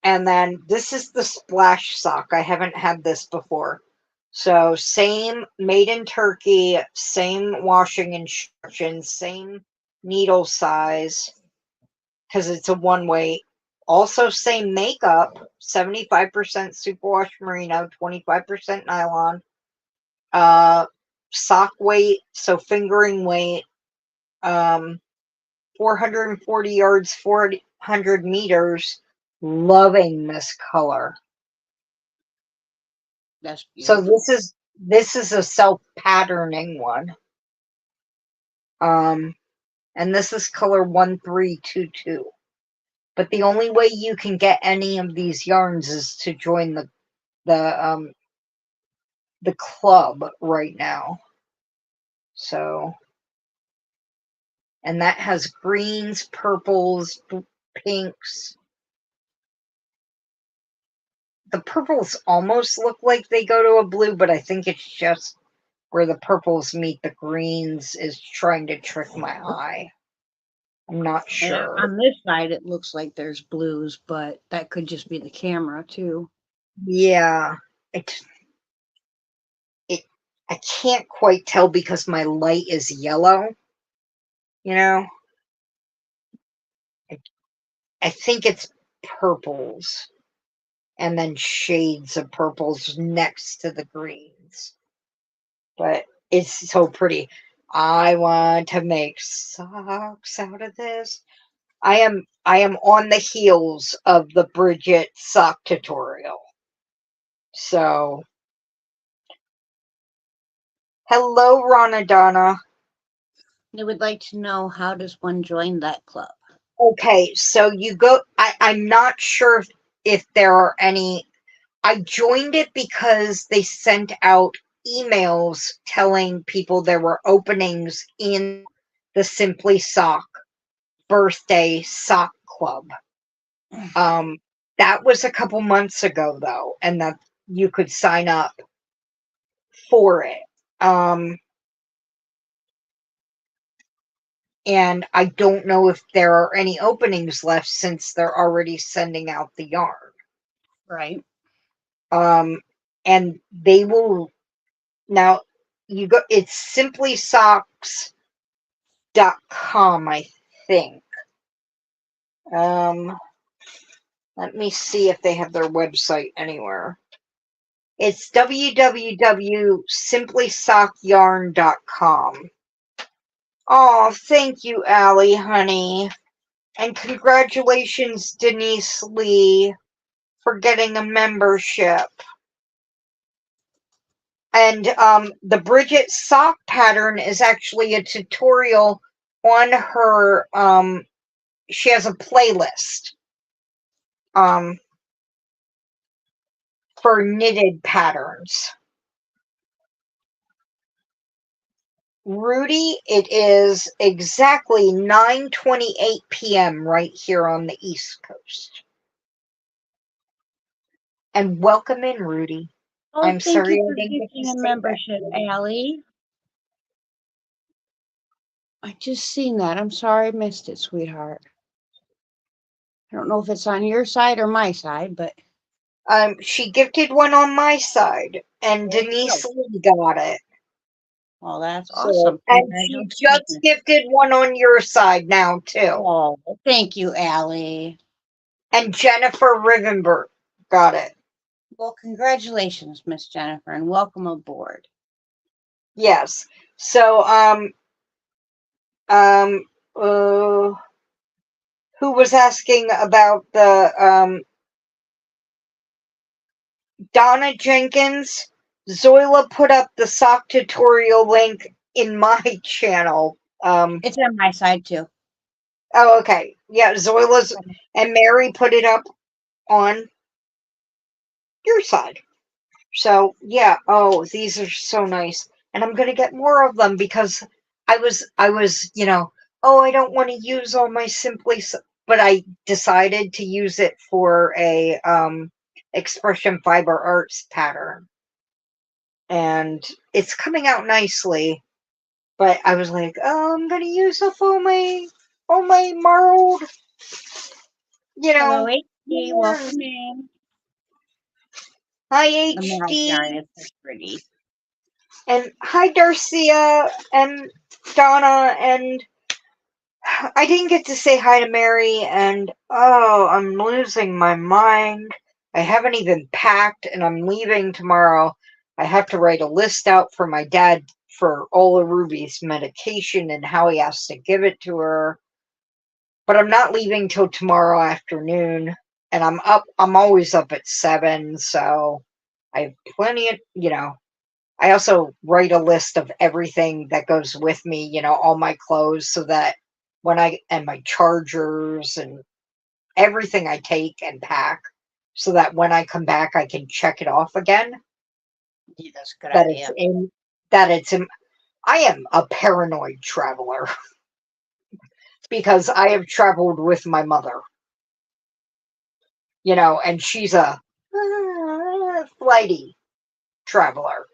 And then this is the splash sock. I haven't had this before. So, same made in Turkey, same washing instructions, same needle size, because it's a one weight. Also, same makeup, 75% superwash merino, 25% nylon. Sock weight, so fingering weight, 440 yards, 400 meters. Loving this color. That's So beautiful. this is a self-patterning one. And this is color 1322. But the only way you can get any of these yarns is to join the club right now. So, and that has greens, purples, pinks. The purples almost look like they go to a blue, but I think it's just where the purples meet the greens is trying to trick my eye. I'm not And sure. on this side, it looks like there's blues, but that could just be the camera too. Yeah, I can't quite tell because my light is yellow. You know, I think it's purples and then shades of purples next to the greens. But it's so pretty. I want to make socks out of this. I am on the heels of the Bridget sock tutorial. So, hello, Ronadonna. They would like to know, how does one join that club? Okay, so you go. I'm not sure if there are any. I joined it because they sent out emails telling people there were openings in the Simply Sock birthday sock club. That was a couple months ago though, and that you could sign up for it. And I don't know if there are any openings left since they're already sending out the yarn. Right. And they will now you go, it's simplysocks.com, I think. Let me see if they have their website anywhere. It's www.simplysockyarn.com. Oh, thank you, Allie, honey. And congratulations, Denise Lee, for getting a membership. And the Bridget sock pattern is actually a tutorial on her. She has a playlist for knitted patterns. Rudy, it is exactly 9:28 p.m. right here on the East Coast. And welcome in, Rudy. Oh, I'm thank sorry you I for didn't get to gifting a say that. membership, Allie. I just seen that. I'm sorry I missed it, sweetheart. I don't know if it's on your side or my side, but She gifted one on my side, and there you Denise go. Lee got it. Well, that's So, awesome. and she just Congratulations. gifted one on your side now too. Oh, thank you, Allie. And Jennifer Rivenberg got it. Well, congratulations, Miss Jennifer, and welcome aboard. Yes. So, who was asking about the Donna Jenkins? Zoila put up the sock tutorial link in my channel. It's on my side too. Oh, okay. Yeah, Zoila's and Mary put it up on your side. So yeah, oh, these are so nice. And I'm gonna get more of them because I was, oh, I don't want to use all my but I decided to use it for a expression fiber arts pattern. And it's coming out nicely, but I was like, oh, I'm gonna use up all my marled, you Hello, know. HD. yarn. Welcome in. Hi The marl yarn HD is so pretty. and hi Darcia and Donna and I didn't get to say hi to Mary, and oh, I'm losing my mind. I haven't even packed, and I'm leaving tomorrow. I have to write a list out for my dad for Ola Ruby's medication and how he has to give it to her. But I'm not leaving till tomorrow afternoon, and I'm always up at 7, so I have plenty of. I also write a list of everything that goes with me, all my clothes, so that and my chargers and everything I take and pack, so that when I come back, I can check it off again. Yeah, that's a good That it's idea. that it's in. I am a paranoid traveler because I have traveled with my mother, and she's a flighty traveler.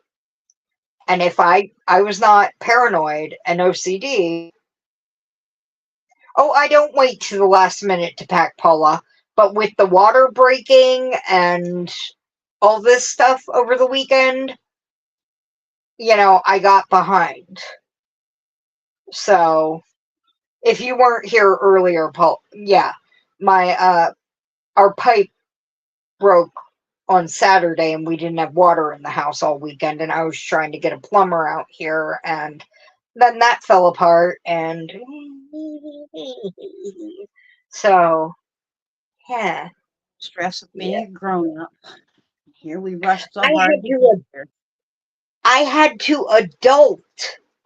And if I was not paranoid and OCD. Oh, I don't wait to the last minute to pack, Paula. But with the water breaking and all this stuff over the weekend, I got behind. So if you weren't here earlier, Paul, yeah, my our pipe broke on Saturday and we didn't have water in the house all weekend, and I was trying to get a plumber out here, and then that fell apart, and so yeah. Stress of being Yeah. a grown up. Here we rush so I hard had to get to here. I had to adult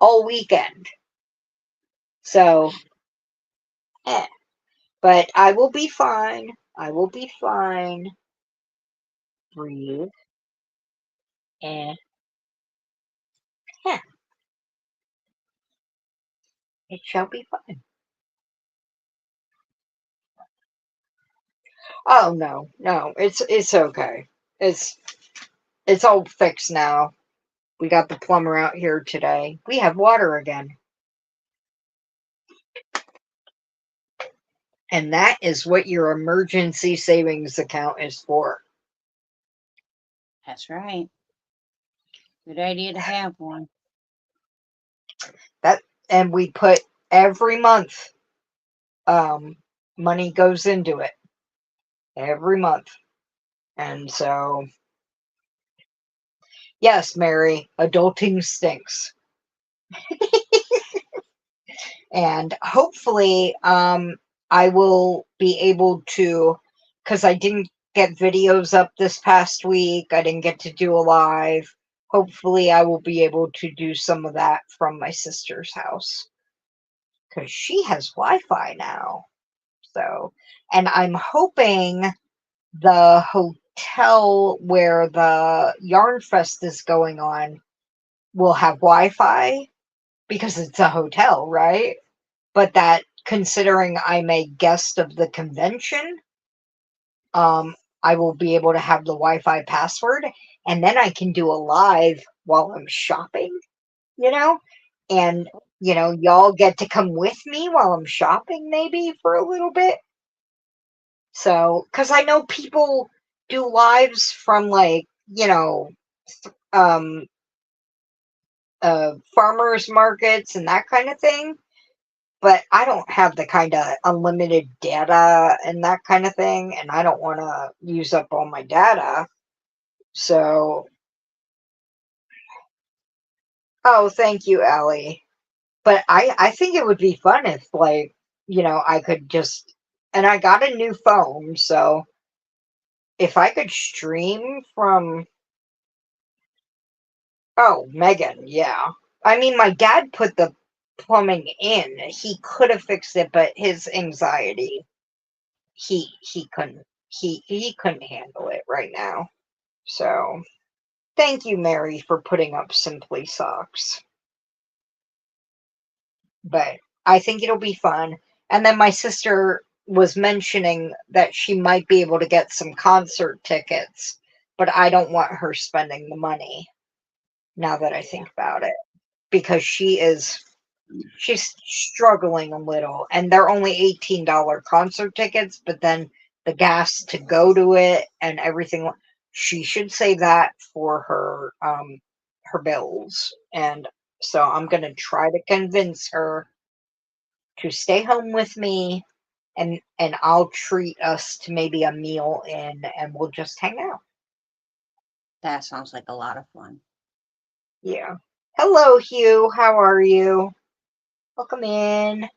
all weekend. So, eh. But I will be fine. I will be fine. Breathe. And yeah, it shall be fine. Oh no, no, it's okay. It's all fixed now. We got the plumber out here today. We have water again. And that is what your emergency savings account is for. That's right. Good idea to have one. That and we put every month money goes into it every month. And so, yes, Mary, adulting stinks. And hopefully, I will be able to, because I didn't get videos up this past week, I didn't get to do a live. Hopefully, I will be able to do some of that from my sister's house because she has Wi Fi now. So, and I'm hoping the hotel where the Yarn Fest is going on will have Wi-Fi because it's a hotel, right? But that considering I'm a guest of the convention, I will be able to have the Wi-Fi password, and then I can do a live while I'm shopping, you know, and y'all get to come with me while I'm shopping maybe for a little bit. So, because I know people do lives from like, um, farmers markets and that kind of thing, but I don't have the kind of unlimited data and that kind of thing, and I don't want to use up all my data. So, oh, thank you, Allie. But I think it would be fun if, like, I could just, and I got a new phone, so if I could stream from, oh, Megan, yeah. I mean, my dad put the plumbing in. He could have fixed it, but his anxiety, he couldn't handle it right now. So thank you, Mary, for putting up Simply Socks. But I think it'll be fun. And then my sister was mentioning that she might be able to get some concert tickets, but I don't want her spending the money now that I think about it, because she's struggling a little, and they're only $18 concert tickets, but then the gas to go to it and everything, she should save that for her bills. And so I'm going to try to convince her to stay home with me, and I'll treat us to maybe a meal and we'll just hang out. That sounds like a lot of fun. Yeah. Hello, Hugh. How are you? Welcome in.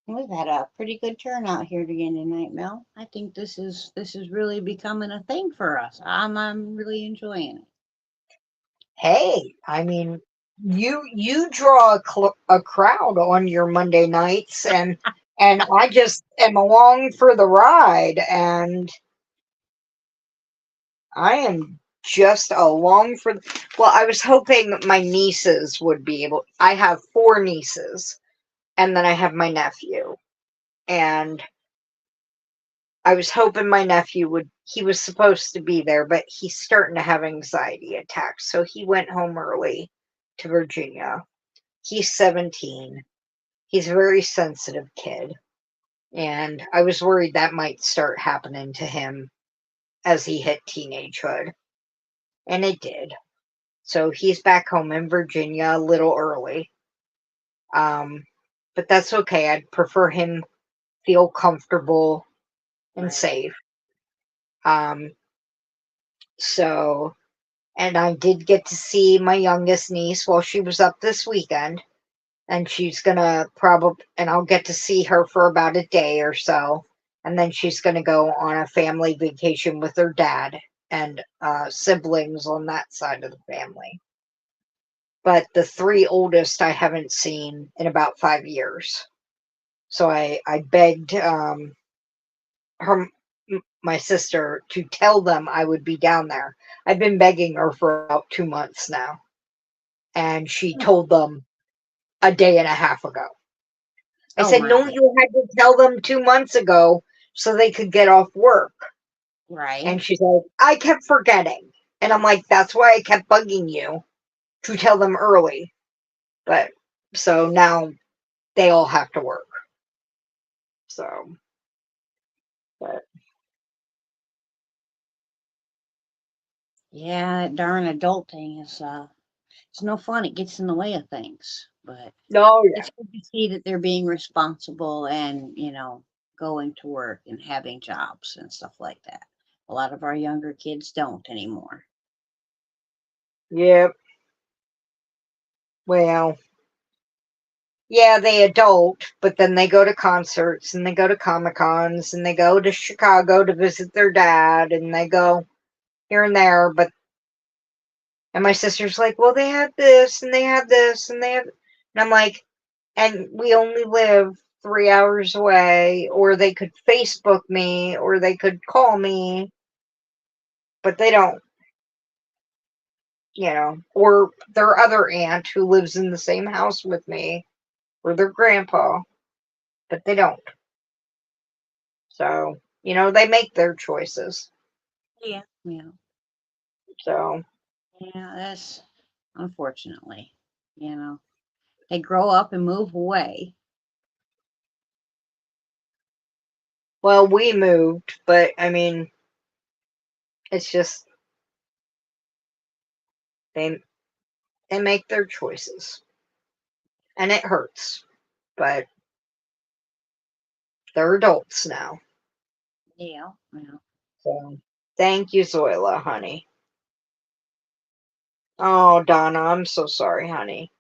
We've had a pretty good turnout here again tonight, Mel. I think this is really becoming a thing for us. I'm really enjoying it. Hey, I mean, you draw a crowd on your Monday nights, and I just am along for the ride, and I am just along for. Well, I was hoping my nieces would be able. I have 4 nieces, and then I have my nephew, and I was hoping my nephew would. He was supposed to be there, but he's starting to have anxiety attacks, so he went home early to Virginia. He's 17. He's a very sensitive kid, and I was worried that might start happening to him as he hit teenagehood, and it did. So he's back home in Virginia a little early. Um, but that's okay. I'd prefer him feel comfortable and Right. safe. Um, so, and I did get to see my youngest niece while she was up this weekend, and she's gonna and I'll get to see her for about a day or so, and then she's gonna go on a family vacation with her dad and siblings on that side of the family. But the 3 oldest I haven't seen in about 5 years. So I begged her my sister to tell them I would be down there. I've been begging her for about 2 months now, and she told them a day and a half ago. I Oh said, my no, God. you had to tell them 2 months ago so they could get off work. Right. And she's like, I kept forgetting. And I'm like, that's why I kept bugging you to tell them early. But so now they all have to work. So, but Yeah, that darn adult thing is it's no fun. It gets in the way of things. But no, yeah. it's good to see that they're being responsible and, going to work and having jobs and stuff like that. A lot of our younger kids don't anymore. Yep. Well, yeah, they adult, but then they go to concerts and they go to Comic Cons and they go to Chicago to visit their dad and they go here and there. But and my sister's like, well, they had this and they had this and they had, and I'm like, and we only live 3 hours away, or they could Facebook me, or they could call me, but they don't, or their other aunt who lives in the same house with me, or their grandpa, but they don't. So, they make their choices. Yeah. Yeah. So, Yeah, that's unfortunately, they grow up and move away. well, we moved, but I mean, it's just they they make their choices, and it hurts, but they're adults now. Yeah. Yeah. So, thank you, Zoila, honey. Oh, Donna, I'm so sorry, honey.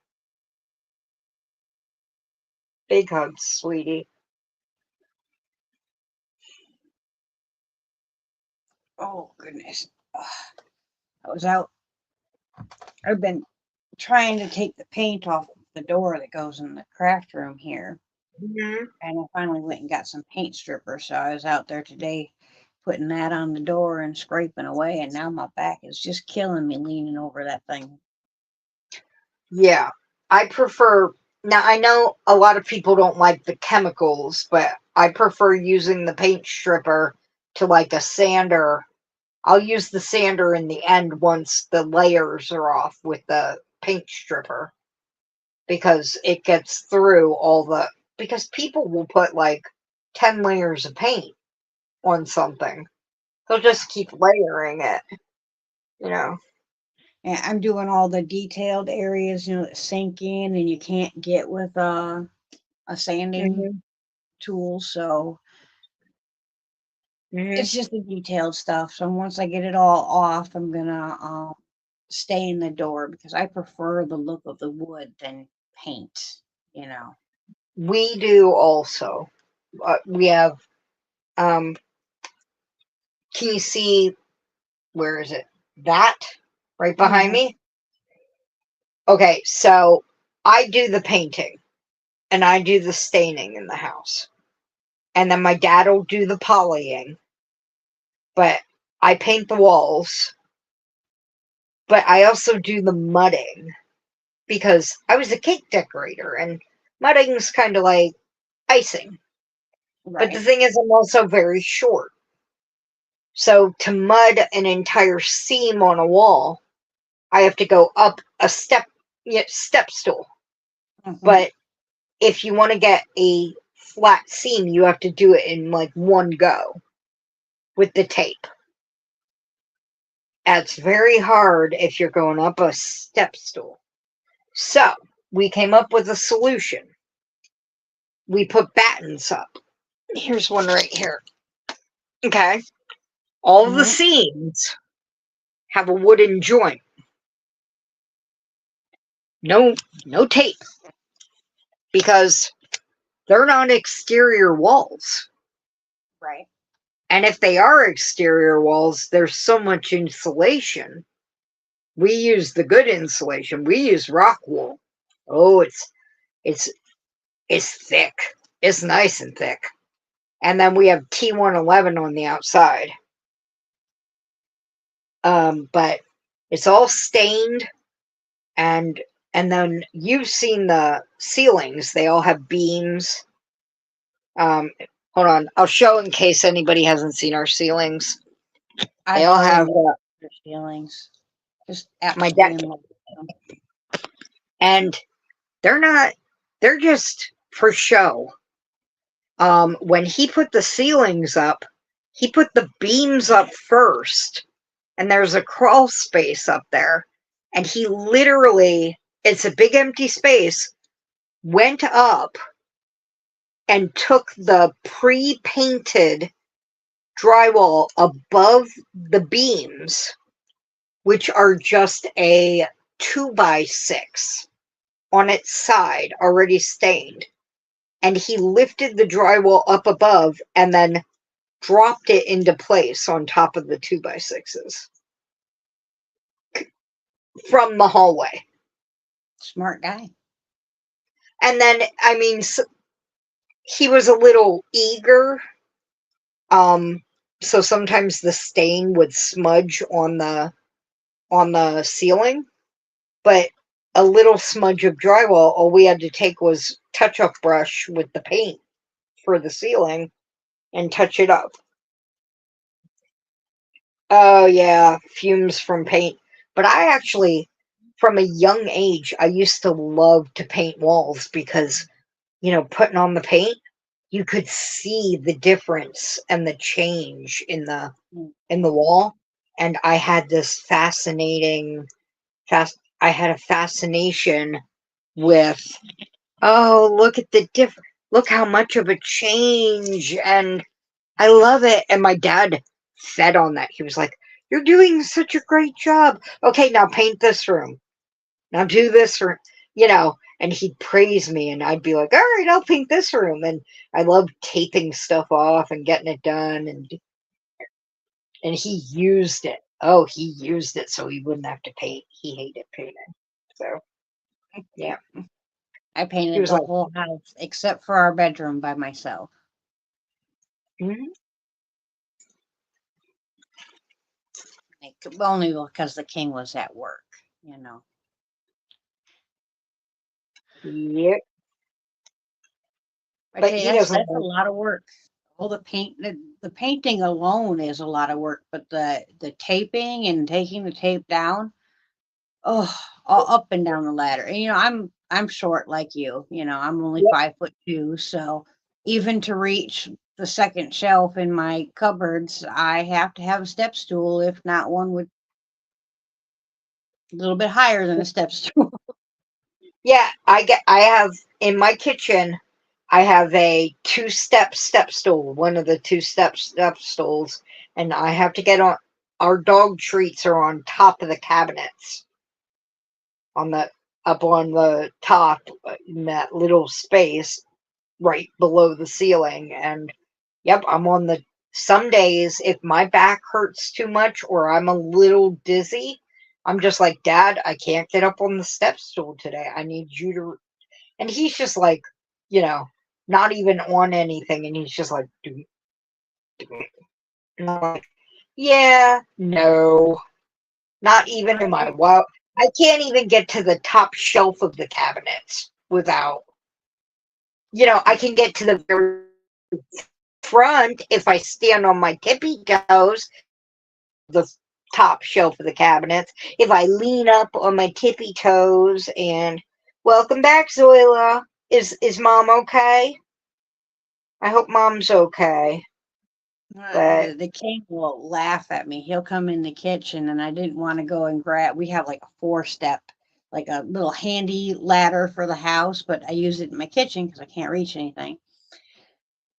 Big hugs, sweetie. Oh goodness. Ugh, that was out. I've been trying to take the paint off the door that goes in the craft room here. Mhm. And I finally went and got some paint stripper. So I was out there today putting that on the door and scraping away. And now my back is just killing me leaning over that thing. Yeah, I prefer. Now, I know a lot of people don't like the chemicals, but I prefer using the paint stripper to like a sander. I'll use the sander in the end once the layers are off with the paint stripper because it gets through all the. Because people will put like 10 layers of paint on something, they'll just keep layering it, you know. And I'm doing all the detailed areas, that sink in and you can't get with a sanding Mhm. tool. So Mhm. it's just the detailed stuff. So once I get it all off, I'm gonna stay in the door because I prefer the look of the wood than paint. We do also. We have. Um, can you see where is it? That right behind Mhm. me? Okay, so I do the painting and I do the staining in the house. And then my dad will do the polying. But I paint the walls. But I also do the mudding because I was a cake decorator and mudding's kind of like icing. But the Right. thing is, I'm also very short. So to mud an entire seam on a wall, I have to go up a step stool. Mhm. But if you want to get a flat seam, you have to do it in like one go with the tape. That's very hard if you're going up a step stool. So we came up with a solution. We put battens up. Here's one right here. Okay. All of the Mhm. seams have a wooden joint. No, no tape because they're not exterior walls. Right. And if they are exterior walls, there's so much insulation. We use the good insulation. We use rock wool. Oh, it's it's thick. It's nice and thick. And then we have T111 on the outside. But it's all stained and then you've seen the ceilings. They all have beams. Um, hold on. I'll show in case anybody hasn't seen our ceilings. They I've all already have looked at your feelings. Just my deck. absolutely in love with them. And they're not, they're just for show. When he put the ceilings up, he put the beams up first, and there's a crawl space up there. And he literally, it's a big empty space, went up and took the pre painted drywall above the beams, which are just a 2x6 on its side, already stained. And he lifted the drywall up above and then dropped it into place on top of the 2x6s from the hallway. Smart guy. And then, I mean, he was a little eager. So sometimes the stain would smudge on the ceiling, but a little smudge of drywall, all we had to take was touch-up brush with the paint for the ceiling and touch it up. Oh yeah, fumes from paint. But I actually, from a young age, I used to love to paint walls because, putting on the paint, you could see the difference and the change in the Mm. wall. And I had this I had a fascination with, oh, look at the difference. Look how much of a change. And I love it. And my dad fed on that. He was like, "You're doing such a great job. Okay, now paint this room. Now do this room." And he'd praise me, and I'd be like, "All right, I'll paint this room." And I love taping stuff off and getting it done. And he used it. Oh, he used it so he wouldn't have to paint. He hated painting. So, yeah. I He painted was the like, whole house except for our bedroom by myself. "Mhm." Only because the king was at work, you know. Yep. I But tell you, he that's doesn't that's a like, lot of work. All the painting alone is a lot of work, but the taping and taking the tape down, oh, all up and down the ladder. And I'm short like you. I'm only yep. 5'2", so even to reach the second shelf in my cupboards, I have to have a step stool. If not, one would a little bit higher than a step stool. Yeah, I have in my kitchen, I have a two-step stool, one of the two-step stools, and I have to get on. Our dog treats are on top of the cabinets, on the up on the top in that little space right below the ceiling. And yep, I'm on the. Some days, if my back hurts too much or I'm a little dizzy, I'm just like, Dad, I can't get up on the step stool today. I need you to. And he's just like, you know, not even on anything. And he's just like, do it. And I'm like, yeah, no, not even in my wow. I can't even get to the top shelf of the cabinets without, I can get to the very front if I stand on my tippy toes, the top shelf of the cabinets. If I lean up on my tippy toes and welcome back, Zoila. Is mom okay? I hope mom's okay. But The king will laugh at me. He'll come in the kitchen, and I didn't want to go and grab. We have like a 4-step, like a little handy ladder for the house, but I use it in my kitchen because I can't reach anything.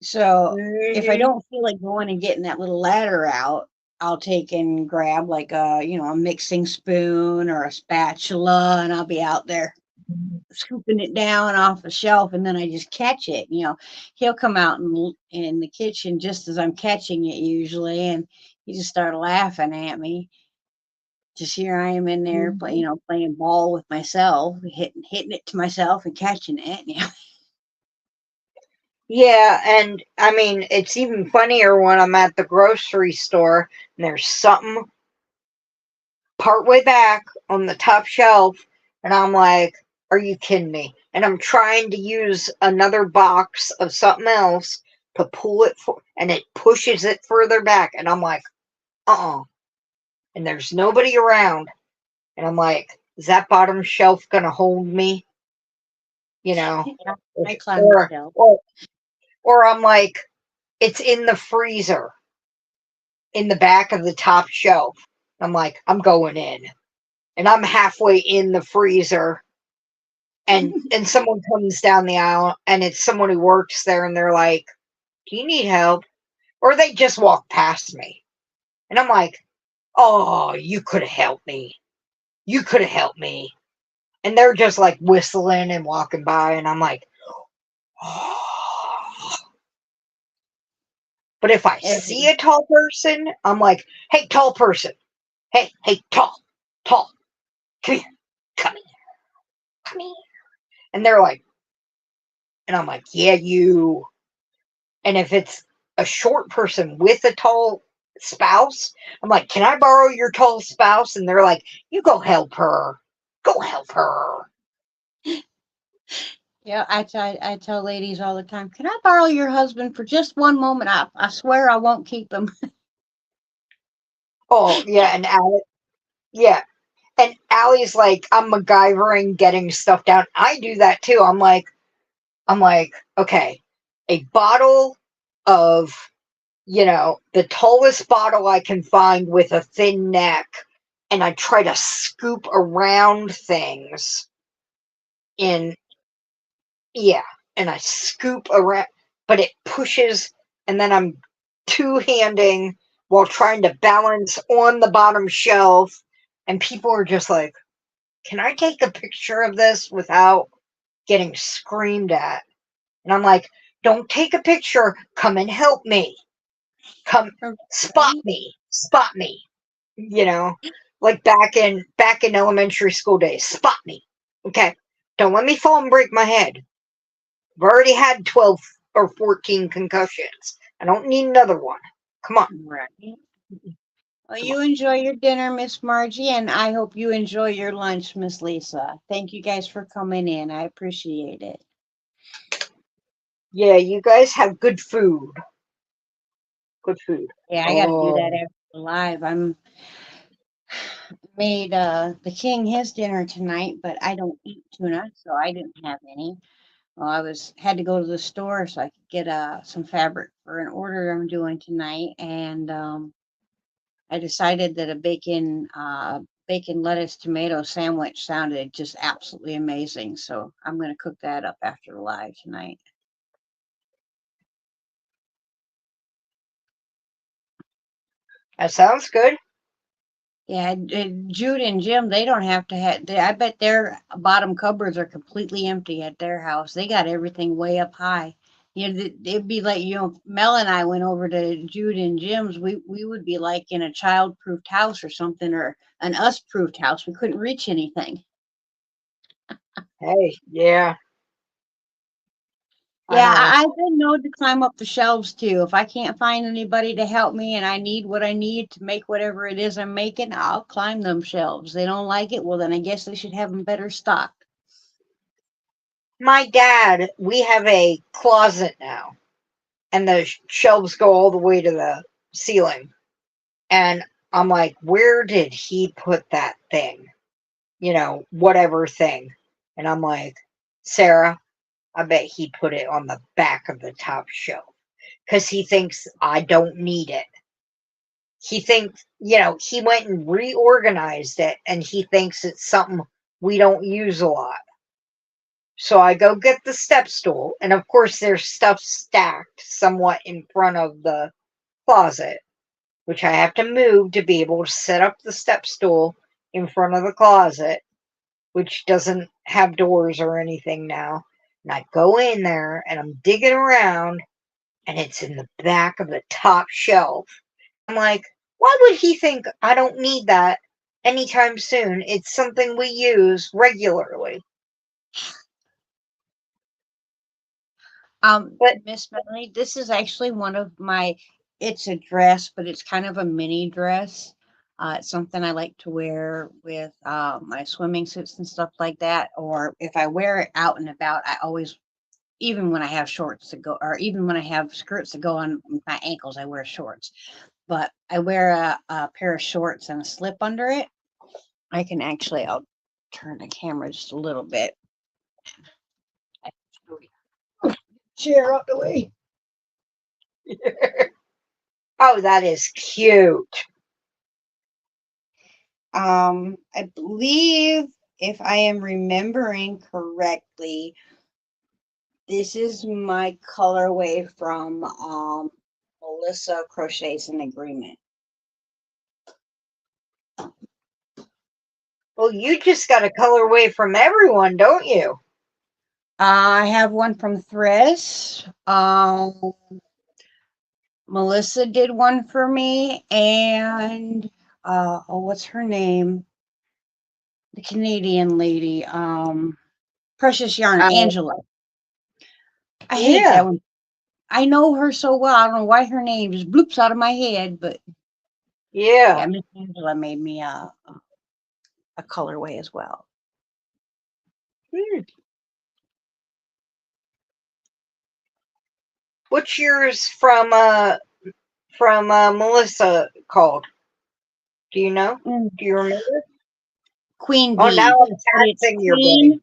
So if I mhm, don't feel like going and getting that little ladder out, I'll take and grab like a mixing spoon or a spatula, and I'll be out there scooping it down off the shelf, and then I just catch it. He'll come out in the kitchen just as I'm catching it usually, and he just start laughing at me. Just here I am in there, mhm. playing ball with myself, hitting it to myself and catching it. Yeah, and I mean, it's even funnier when I'm at the grocery store and there's something partway back on the top shelf, and I'm like, are you kidding me? And I'm trying to use another box of something else to pull it for, and it pushes it further back, and I'm like, and there's nobody around, and I'm like, is that bottom shelf gonna hold me? You know, Yeah, if, I climb the shelf. or I'm like, it's in the freezer in the back of the top shelf. I'm like, I'm going in. And I'm halfway in the freezer and someone comes down the aisle and it's someone who works there and they're like, do you need help? Or they just walk past me. And I'm like, oh, you could have helped me. You could have helped me. And they're just like whistling and walking by. And I'm like, oh. But if I see Every a tall person, I'm like, hey, tall person. Hey, tall. Come here. Come here. Come here. And they're like, and I'm like, yeah, you. And if it's a short person with a tall spouse, I'm like, can I borrow your tall spouse? And they're like, you go help her. Go help her. Yeah, I tell ladies all the time, can I borrow your husband for just one moment? I swear I won't keep him. Oh, yeah. And Allie, yeah. And Allie's like, I'm MacGyvering getting stuff down. I do that too. I'm like, okay, a bottle of, the tallest bottle I can find with a thin neck. And I try to scoop around things in, yeah, and I scoop around, but it pushes, and then I'm two-handing while trying to balance on the bottom shelf. And people are just like, can I take a picture of this without getting screamed at? And I'm like, don't take a picture. Come and help me. Come, spot Right? me. Spot me. You know, like back in elementary school days. Spot me. Okay. Don't let me fall and break my head. I've already had 12 or 14 concussions. I don't need another one. Come on. Right. Well, Come on. you enjoy your dinner, Miss Margie, and I hope you enjoy your lunch, Miss Lisa. Thank you guys for coming in. I appreciate it. Yeah, you guys have good food. Good food. Yeah, I got to do that Oh, after live. I'm made the king his dinner tonight, but I don't eat tuna, so I didn't have any. Well, had to go to the store so I could get some fabric for an order I'm doing tonight, and I decided that a bacon lettuce tomato sandwich sounded just absolutely amazing. So I'm going to cook that up after the live tonight. that sounds good. Yeah, Jude and Jim, they don't have to have. I bet their bottom cupboards are completely empty at their house. They got everything way up high. You know, it'd be like, Mel and I went over to Jude and Jim's. We would be like in a child-proofed house or something, or an us-proofed house. We couldn't reach anything. Hey, yeah, I Yeah, know. I've been known to climb up the shelves too. If I can't find anybody to help me and I need what I need to make whatever it is I'm making, I'll climb them shelves. They don't like it, well, then I guess they should have them better stocked. My dad, we have a closet now, and the shelves go all the way to the ceiling. And I'm like, where did he put that thing? Whatever thing. And I'm like, Sarah, I bet he put it on the back of the top shelf because he thinks I don't need it. He thinks, he went and reorganized it and he thinks it's something we don't use a lot. So I go get the step stool, and of course, there's stuff stacked somewhat in front of the closet, which I have to move to be able to set up the step stool in front of the closet, which doesn't have doors or anything now. And I go in there and I'm digging around, and it's in the back of the top shelf. I'm like, why would he think I don't need that anytime soon? It's something we use regularly. But Miss Melanie, this is actually one of it's a dress, but it's kind of a mini dress. It's something I like to wear with my swimming suits and stuff like that. Or if I wear it out and about, I always, even when I have shorts to go, or even when I have skirts that go on my ankles, I wear shorts. But I wear a pair of shorts and a slip under it. I'll turn the camera just a little bit. Chair out the way. oh, that is cute. I believe, if I am remembering correctly, this is my colorway from Melissa Crochets an Agreement. Well, you just got a colorway from everyone, don't you? I have one from Thriss. Melissa did one for me, and what's her name? The Canadian lady, Precious Yarn, Uh, Angela. I hate yeah, that one. I know her so well. I don't know why her name just bloops out of my head, but yeah. yeah, Miss Angela made me a colorway as well. Hmm. What's yours from Melissa called? Do you know? Mm. Do you remember? Queen Oh, now Bee, I'm but it's taxing your brain.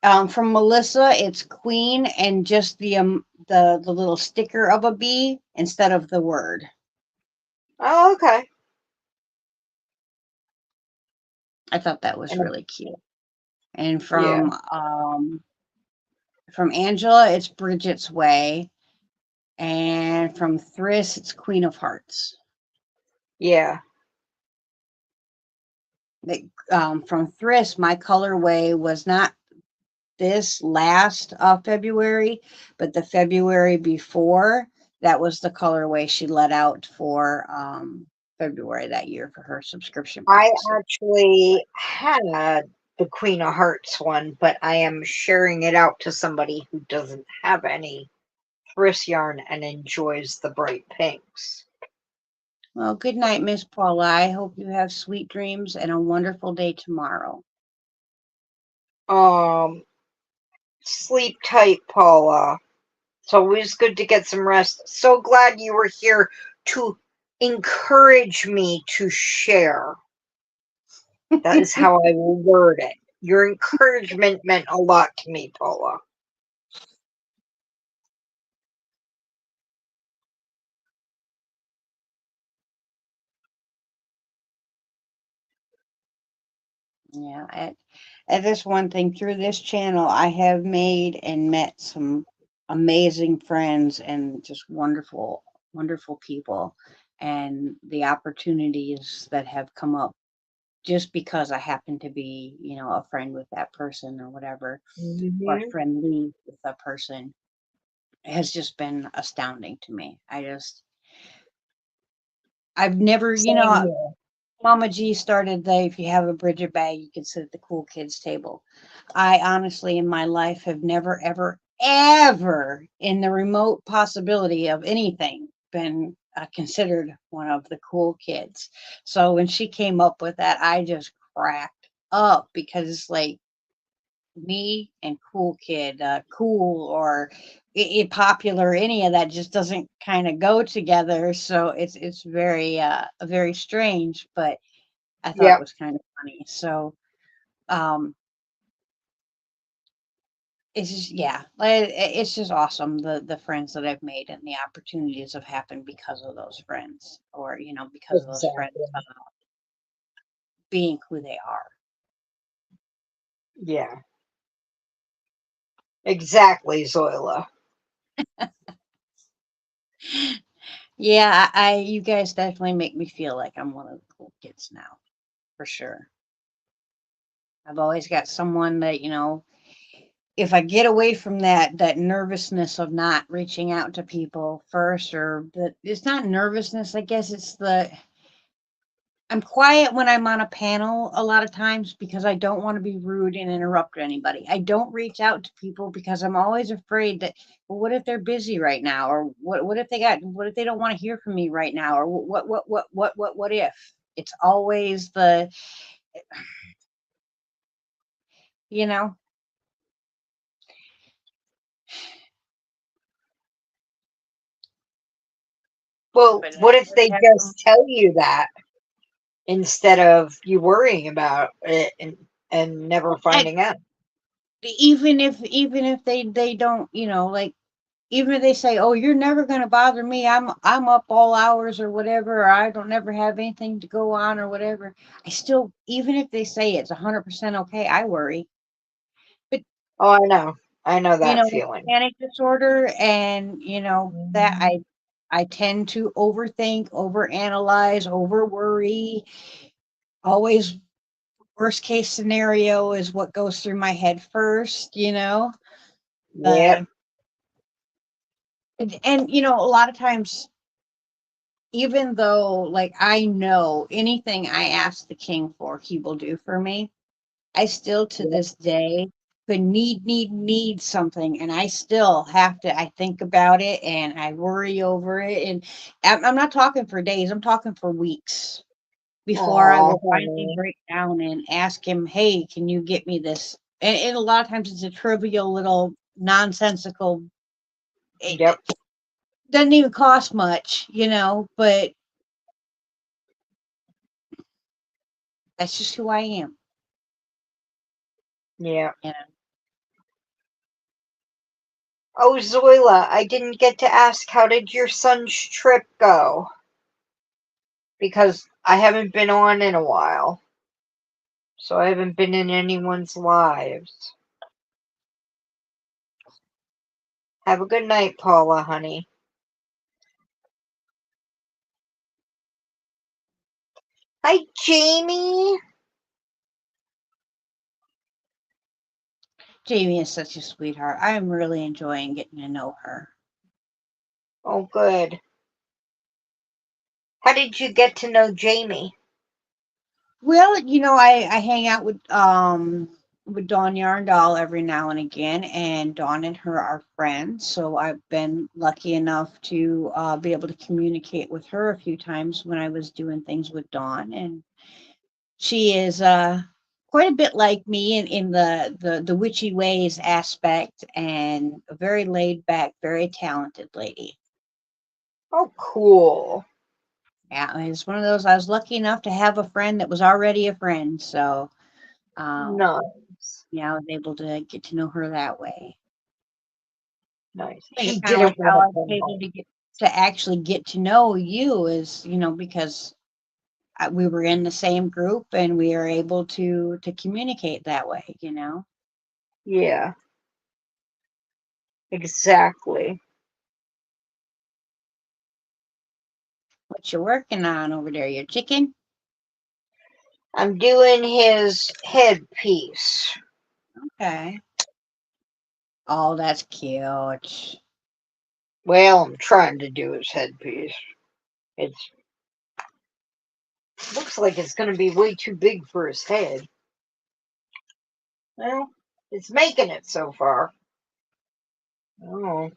Queen. From Melissa, it's Queen and just the little sticker of a bee instead of the word. Oh, okay. I thought that was And really cute. And yeah, from Angela, it's Bridget's Way, and from Thriss, it's Queen of Hearts. yeah, From Thriss, my colorway was not this last February, but the February before. That was the colorway she let out for February that year for her subscription I box. So, actually had the Queen of Hearts one, but I am sharing it out to somebody who doesn't have any thrift yarn and enjoys the bright pinks. well, good night, Miss Paula. I hope you have sweet dreams and a wonderful day tomorrow. Sleep tight, Paula. It's always good to get some rest. So glad you were here to encourage me to share. That is how I will word it. Your encouragement meant a lot to me, Paula. Yeah, at this one thing through this channel, I have made and met some amazing friends and just wonderful, wonderful people, and the opportunities that have come up just because I happen to be, a friend with that person or whatever, or Mm-hmm. friendly with that person has just been astounding to me. I've never, Same here. Mama G started the if you have a Bridget bag, you can sit at the cool kids table. I honestly, in my life, have never, ever, ever, in the remote possibility of anything, been considered one of the cool kids. So when she came up with that, I just cracked up because it's like me and cool kid, cool or popular, any of that just doesn't kind of go together. So it's very strange, but I thought it Yep. was kind of funny. So, um, it's just, yeah, it's just awesome. The friends that I've made and the opportunities have happened because of those friends, or, because of those friends Exactly. being who they are. Yeah. Exactly, Zoila. Yeah, you guys definitely make me feel like I'm one of the cool kids now, for sure. I've always got someone that, if I get away from that nervousness of not reaching out to people first, or it's not nervousness, I guess it's I'm quiet when I'm on a panel a lot of times because I don't want to be rude and interrupt anybody. I don't reach out to people because I'm always afraid that, well, what if they're busy right now? Or what if they don't want to hear from me right now? Or what if? It's always you know, Well, but what I if just they have some, just tell you that instead of you worrying about it and never I, finding out? even if they don't, like, even if they say, "Oh, you're never going to bother me. I'm up all hours or whatever, or I don't never have anything to go on or whatever." I still, even if they say it's 100% okay, I worry. But Oh, I know. I know that with feeling. panic disorder, and that Mhm. I tend to overthink, overanalyze, over worry. Always worst case scenario is what goes through my head first. Yep. The and a lot of times, even though, like, I know anything I ask the king for, he will do for me, I still to Yep. this day could need something, and I still have to. I think about it and I worry over it, and I'm not talking for days. I'm talking for weeks before I Aw, will finally honey. break down and ask him, "Hey, can you get me this?" And a lot of times it's a trivial little nonsensical. It Yep. doesn't even cost much, but that's just who I am. Yeah. You know. Oh, Zoila, I didn't get to ask how did your son's trip go? Because I haven't been on in a while. So I haven't been in anyone's lives. Have a good night, Paula, honey. Hi, Jamie. Jamie is such a sweetheart. I am really enjoying getting to know her. Oh, good. How did you get to know Jamie? Well, I hang out with Dawn Yarndall every now and again, and Dawn and her are friends. So I've been lucky enough to be able to communicate with her a few times when I was doing things with Dawn, and she is quite a bit like me in the witchy ways aspect, and a very laid back, very talented lady. Oh, cool. Yeah, it's one of those. I was lucky enough to have a friend that was already a friend, so um, Nice. yeah, I was able to get to know her that way. Nice. I think it's She kind of like didn't want how to I was come able home. to actually get to know you is, because we were in the same group and we are able to communicate that way. Yeah, exactly. What you working on over there? Your chicken? I'm doing his headpiece. Okay. Oh, that's cute. Well, I'm trying to do his headpiece. It looks like it's going to be way too big for his head. Well, it's making it so far. Oh,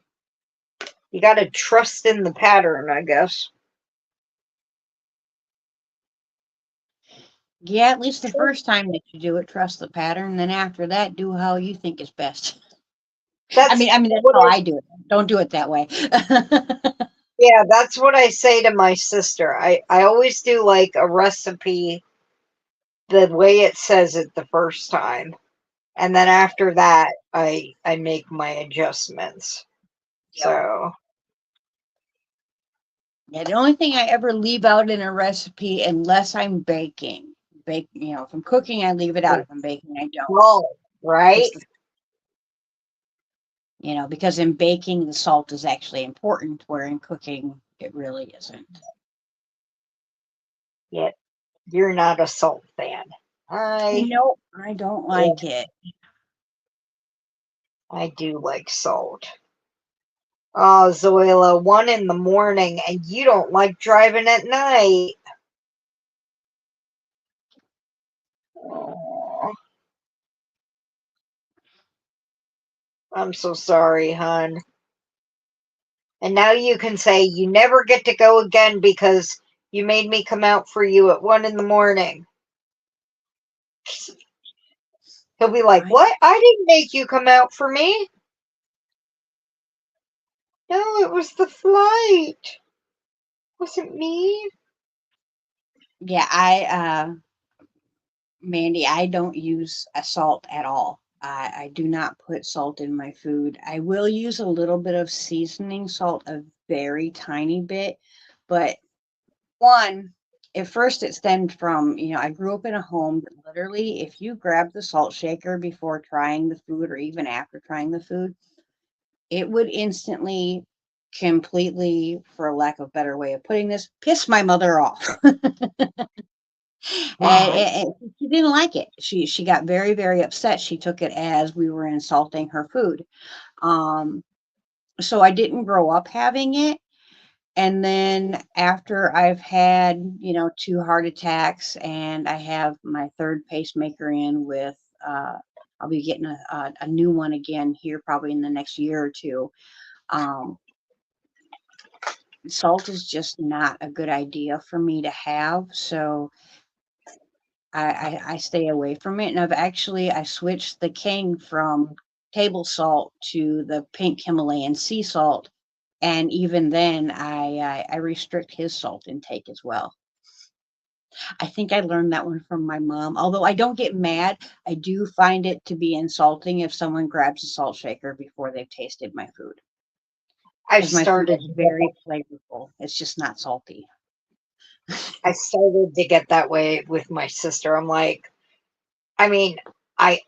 you got to trust in the pattern, I guess. Yeah, at least the first time that you do it, trust the pattern. Then after that, do how you think is best. I That's mean, that's what how I do it. Don't do it that way. yeah, that's what I say to my sister. I always do like a recipe the way it says it the first time. And then after that I make my adjustments. Yep. So Yeah, the only thing I ever leave out in a recipe, unless I'm baking, if I'm cooking, I leave it out. If I'm baking, I don't. salt, right? It's because in baking, the salt is actually important, where in cooking, it really isn't. Yet you're not a salt fan. I Nope, I don't yeah, like it. I do like salt. Oh, Zoila, 1 in the morning, and you don't like driving at night. Aw, I'm so sorry, hon. And now you can say you never get to go again because you made me come out for you at 1 in the morning. He'll be like, I "What? I didn't make you come out for me. No, it was the flight. Wasn't me." Yeah, Mandy, I don't use a salt at all. I do not put salt in my food. I will use a little bit of seasoning salt, a very tiny bit, but one, at first it stemmed from, I grew up in a home that literally, if you grab the salt shaker before trying the food or even after trying the food, it would instantly, completely, for lack of a better way of putting this, piss my mother off. And, What? and she didn't like it. She got very, very upset. She took it as we were insulting her food. Um, so I didn't grow up having it. And then after I've had, two heart attacks and I have my third pacemaker in with, I'll be getting a new one again here probably in the next year or two. Um, Salt is just not a good idea for me to have. So I stay away from it. And I switched the king from table salt to the pink Himalayan sea salt. And even then, I restrict his salt intake as well. I think I learned that one from my mom. Although I don't get mad, I do find it to be insulting if someone grabs a salt shaker before they've tasted my food. I've Because my food started is to get very flavorful. It's just not salty. I started to get that way with my sister. I'm like, I mean, I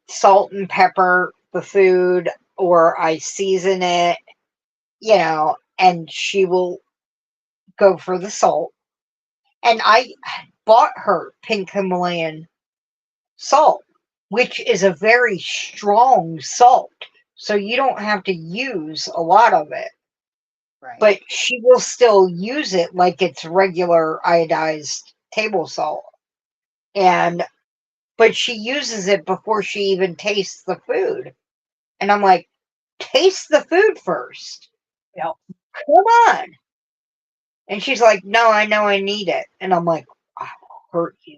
salt and pepper the food or I season it, and she will go for the salt. And I bought her pink Himalayan salt, which is a very strong salt. So you don't have to use a lot of it. Right. but she will still use it like it's regular iodized table salt. But she uses it before she even tastes the food. And I'm like, taste the food first. Yep. Come on. And she's like, no, I know I need it. And I'm like, I will hurt you.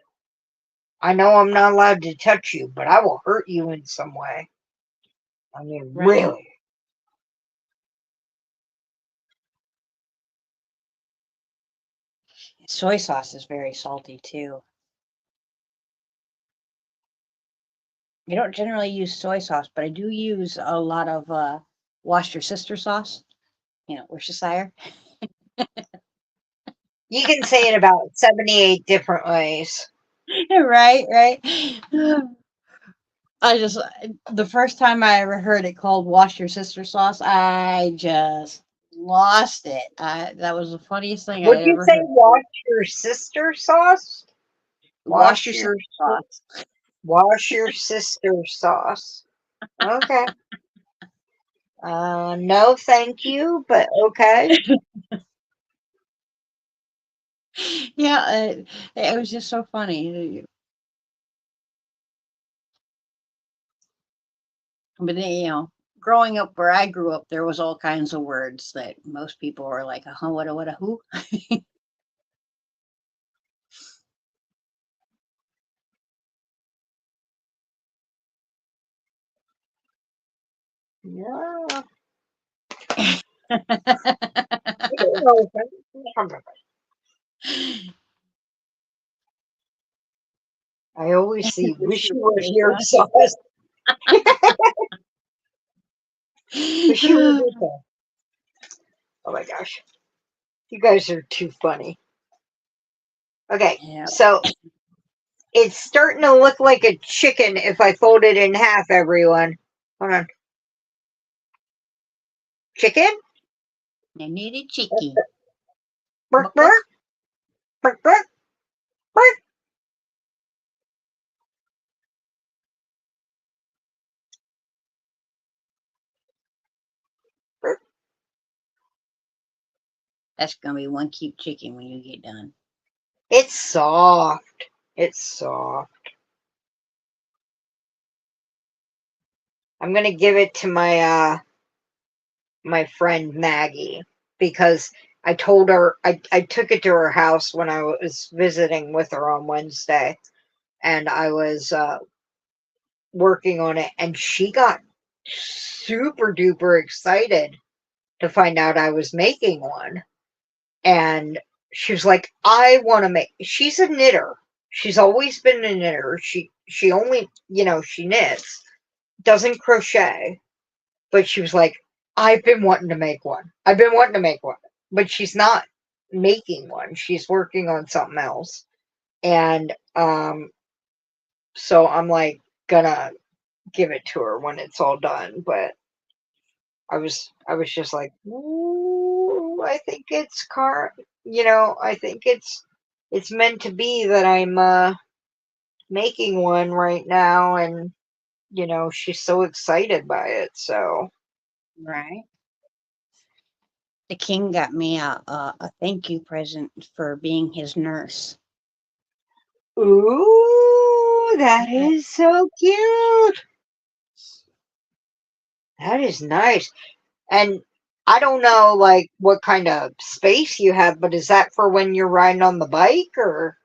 I know I'm not allowed to touch you, but I will hurt you in some way. I mean, Right. really. Soy sauce is very salty too. I don't generally use soy sauce, but I do use a lot of wash your sister sauce. Worcestershire. You can say it about 78 different ways. Right, right. The first time I ever heard it called wash your sister sauce, I just lost it. That was the funniest thing I Would you ever say heard. wash your sister sauce? Wash your sister sauce. Wash your sister sauce. Okay. No, thank you, but okay. Yeah, it was just so funny. But growing up where I grew up, there was all kinds of words that most people were like, what a who? Yeah. I always see wish you were here sauce. Wish you were here sauce. Oh my gosh. You guys are too funny. Okay, Yeah. so it's starting to look like a chicken if I fold it in half, everyone. Hold on. Chicken? I need a chicken. Burp, burp. Burp, burp. Burp. Burp. That's gonna be one cute chicken when you get done. It's soft. It's soft. I'm gonna give it to my friend Maggie because I told her I took it to her house when I was visiting with her on Wednesday, and I was working on it, and she got super duper excited to find out I was making one. And she was like, I want to make, she's a knitter. She's always been a knitter. She only, she knits, doesn't crochet, but she was like, I've been wanting to make one. I've been wanting to make one. But she's not making one. She's working on something else. And so I'm like gonna give it to her when it's all done. But I was just like, ooh, I think it's I think it's meant to be that I'm making one right now, and she's so excited by it. So Right. The king got me a thank you present for being his nurse. ooh, that is so cute. That is nice. And I don't know like what kind of space you have, but is that for when you're riding on the bike or?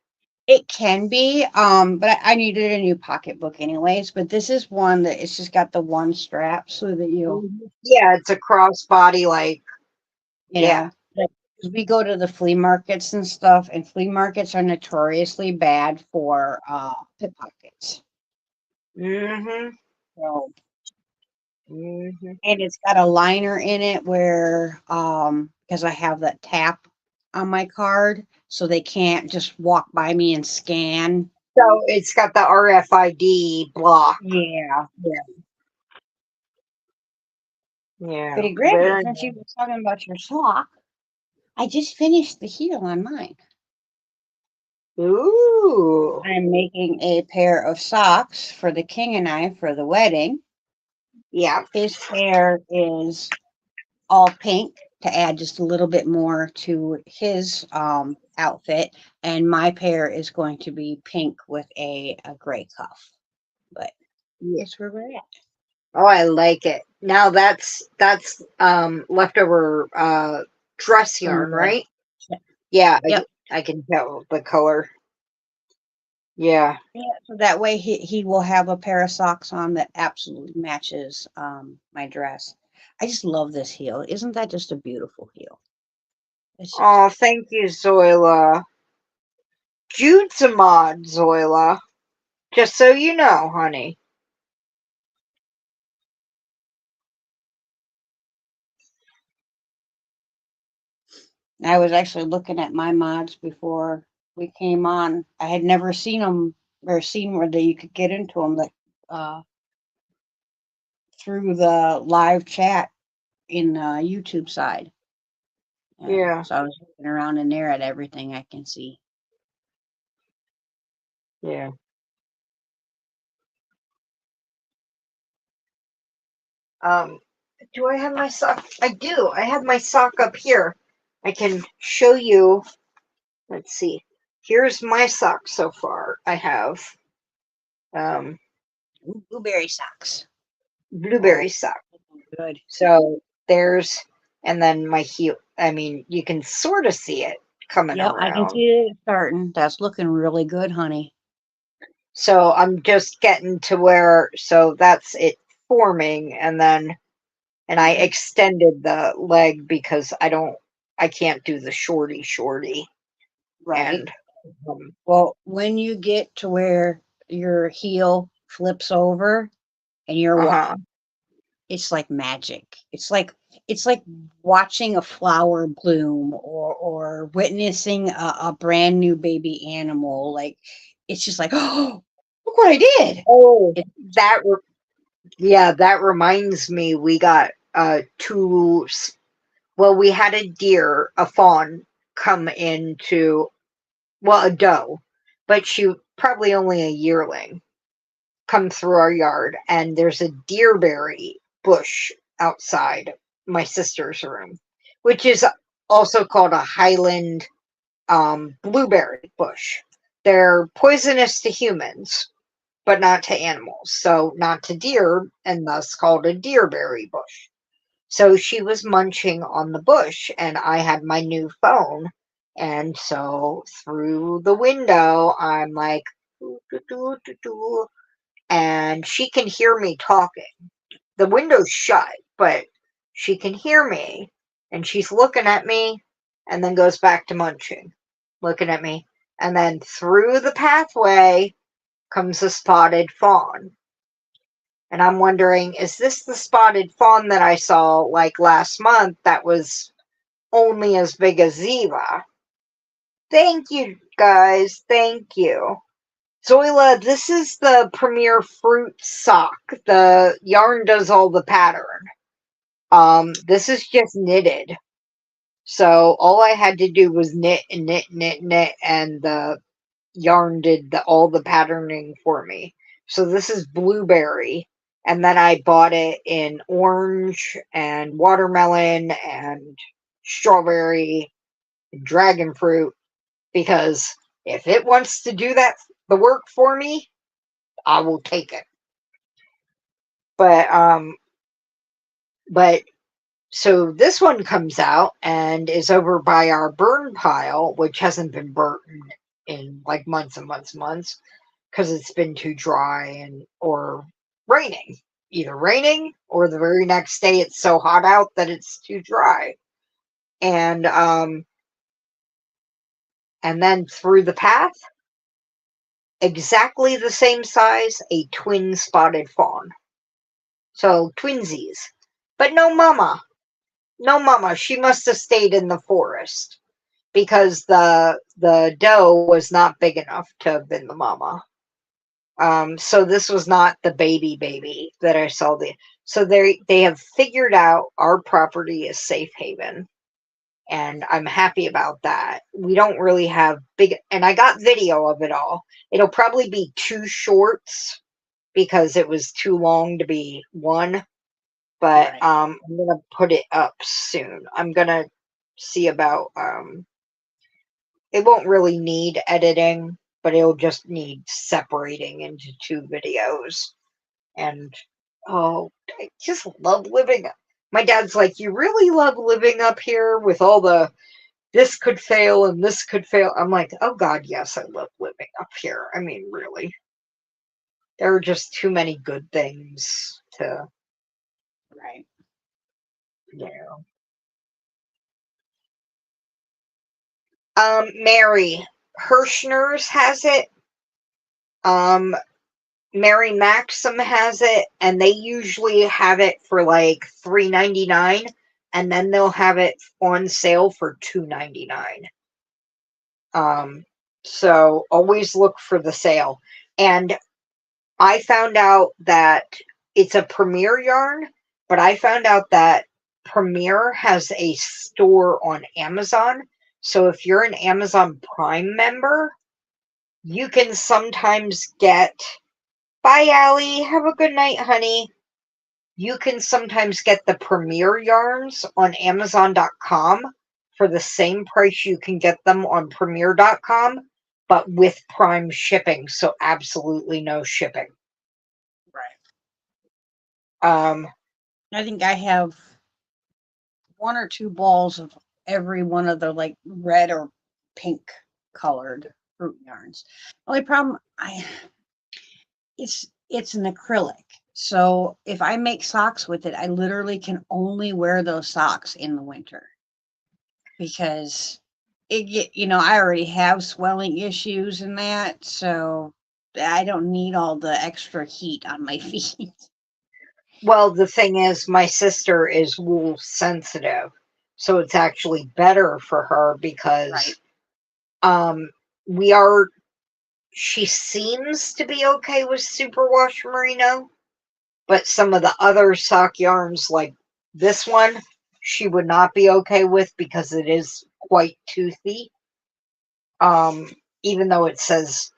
It can be, but I needed a new pocketbook anyways. But this is one that it's just got the one strap so that Yeah, it's a crossbody, like, you yeah. know, like, 'cause we go to the flea markets and stuff, and flea markets are notoriously bad for pickpockets. Mm-hmm. So, Mm-hmm. and it's got a liner in it where, because I have that tap on my card, so they can't just walk by me and scan. So it's got the RFID block. Yeah, yeah. Yeah. But granted, Very since you were talking about your sock, I just finished the heel on mine. Ooh. I'm making a pair of socks for the king and I for the wedding. Yeah. His hair is all pink, to add just a little bit more to his outfit. And my pair is going to be pink with a gray cuff. But it's where we're at. Oh, I like it. Now that's leftover dress yarn, right? Yeah, Yep. I can tell the color. Yeah. Yeah, so that way he will have a pair of socks on that absolutely matches my dress. I just love this heel. Isn't that just a beautiful heel? It's just, Oh, thank you, Zoila. Jude's a mod, Zoila. Just so you know, honey. I was actually looking at my mods before we came on. I had never seen them or seen where you could get into them like through the live chat in YouTube side. Yeah. So I was looking around in there at everything I can see. Yeah. Do I have my sock? I do. I have my sock up here. I can show you. Let's see. Here's my sock so far. I have Blueberry socks. blueberry sock. Good. So there's, and then my heel. I mean, you can sort of see it coming Yep, I can around. see it starting. That's looking really good, honey. So I'm just getting to where, so that's it forming, and I extended the leg because I can't do the shorty. Right. And Well, when you get to where your heel flips over and uh-huh. it's like magic. It's like watching a flower bloom or witnessing a brand new baby animal. Like it's just like, oh, look what I did. Oh, It, that reminds me, we got we had a fawn come into, well, a doe, but she probably only a yearling, come through our yard, and there's a deerberry bush outside my sister's room, which is also called a Highland blueberry bush. They're poisonous to humans, but not to animals. So not to deer, and thus called a deerberry bush. So she was munching on the bush, and I had my new phone. And so through the window, I'm like, "Doo, doo, doo, doo, doo," and she can hear me talking. The window's shut, but she can hear me, and she's looking at me, and then goes back to munching, looking at me. And then through the pathway comes a spotted fawn. And I'm wondering, is this the spotted fawn that I saw like last month that was only as big as Ziva? Thank you, guys. Thank you. Zoila, this is the Premier Fruit sock. The yarn does all the pattern. This is just knitted. So all I had to do was knit and knit, knit, knit, and the yarn did all the patterning for me. So this is blueberry, and then I bought it in orange and watermelon and strawberry and dragon fruit, because if it wants to do the work for me, I will take it. But so this one comes out and is over by our burn pile, which hasn't been burnt in like months and months and months, because it's been too dry or raining. Either raining or the very next day it's so hot out that it's too dry. And then through the path, exactly the same size, a twin spotted fawn. So twinsies. But no mama. No mama. She must have stayed in the forest, because the doe was not big enough to have been the mama. So this was not the baby that I saw. So they have figured out our property is safe haven, and I'm happy about that. We don't really have big, and I got video of it all. It'll probably be 2 shorts because it was too long to be one. but Right. I'm gonna put it up soon. I'm gonna see about it won't really need editing, but it'll just need separating into 2 videos. And oh, I just love living. My dad's like, you really love living up here with all the this could fail and this could fail. I'm like, oh God, yes, I love living up here. I mean, really, there are just too many good things to, Right. you know. Mary Hirschner's has it. Um, Mary Maxim has it, and they usually have it for like $3.99, and then they'll have it on sale for $2.99. So always look for the sale. And I found out that it's a Premier yarn, but I found out that Premier has a store on Amazon. So if you're an Amazon Prime member, you can sometimes get. Bye, Allie. Have a good night, honey. You can sometimes get the Premier yarns on Amazon.com for the same price you can get them on Premier.com, but with Prime shipping, so absolutely no shipping. Right. Um, I think I have 1 or 2 balls of every one of the like red or pink colored fruit yarns. Only problem it's an acrylic. So if I make socks with it, I literally can only wear those socks in the winter because I already have swelling issues and that, so I don't need all the extra heat on my feet. well, the thing is, my sister is wool sensitive, so it's actually better for her because Right. um, we are. She seems to be okay with superwash merino, but some of the other sock yarns, like this one, she would not be okay with because it is quite toothy. Um, Even though it says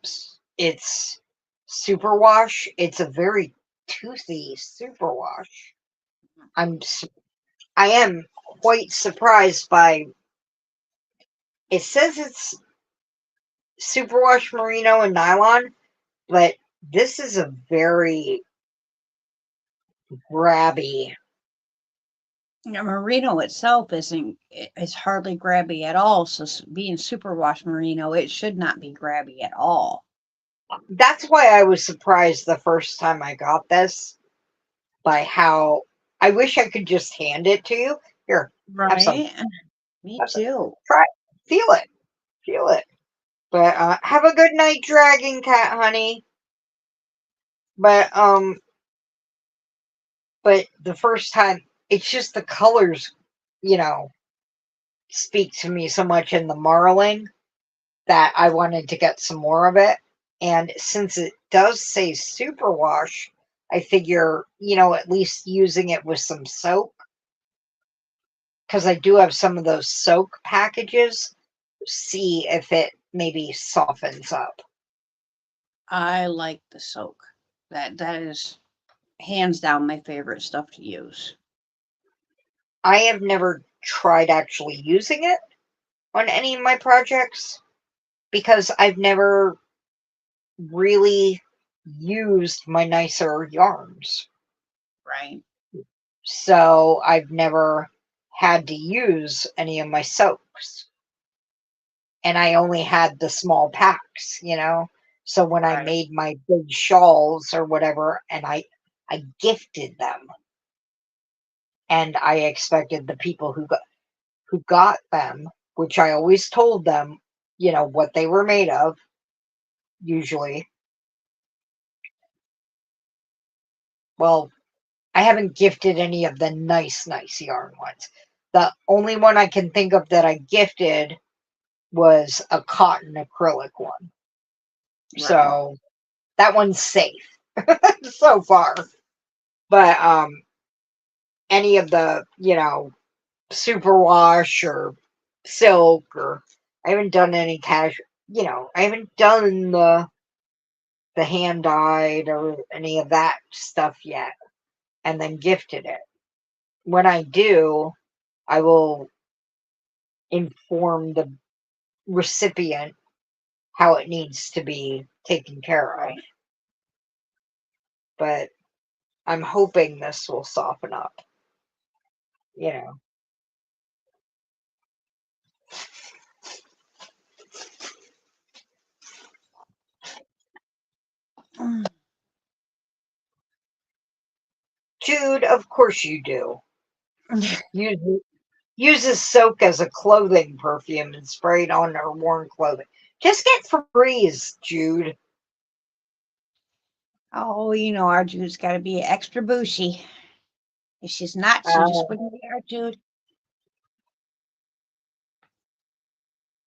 it's superwash, it's a very toothy superwash. I'm I am quite surprised by. It says it's superwash merino and nylon, but this is a very grabby. Merino itself is hardly grabby at all. So being superwash merino, it should not be grabby at all. That's why I was surprised the first time I got this by how I wish I could just hand it to you. Here, have some. Right. Me Have some. too. Try it. Feel it. Feel it. But have a good night, Dragon Cat, honey. But but the first time, it's just the colors, you know, speak to me so much in the marling that I wanted to get some more of it. And since it does say superwash, I figure, at least using it with some soap, because I do have some of those soak packages, see if it maybe softens up. I like the soak. That is hands down my favorite stuff to use. I have never tried actually using it on any of my projects because I've never really used my nicer yarns. Right. So I've never had to use any of my soaks. And I only had the small packs. So when I Right. made my big shawls or whatever, and I gifted them, and I expected the people who got them, which I always told them, what they were made of, usually. Well, I haven't gifted any of the nice yarn ones. The only one I can think of that I gifted was a cotton acrylic one. Right. So that one's safe so far. But any of the, superwash or silk, or I haven't done any I haven't done the hand dyed or any of that stuff yet, and then gifted it. when I do, I will inform the recipient how it needs to be taken care of. But I'm hoping this will soften up, you know. Jude, of course you do. Uses soak as a clothing perfume and spray it on her worn clothing. Just get Febreze, Jude. Oh, our Jude's got to be extra bushy. If she's not, she just Uh, wouldn't be our Jude.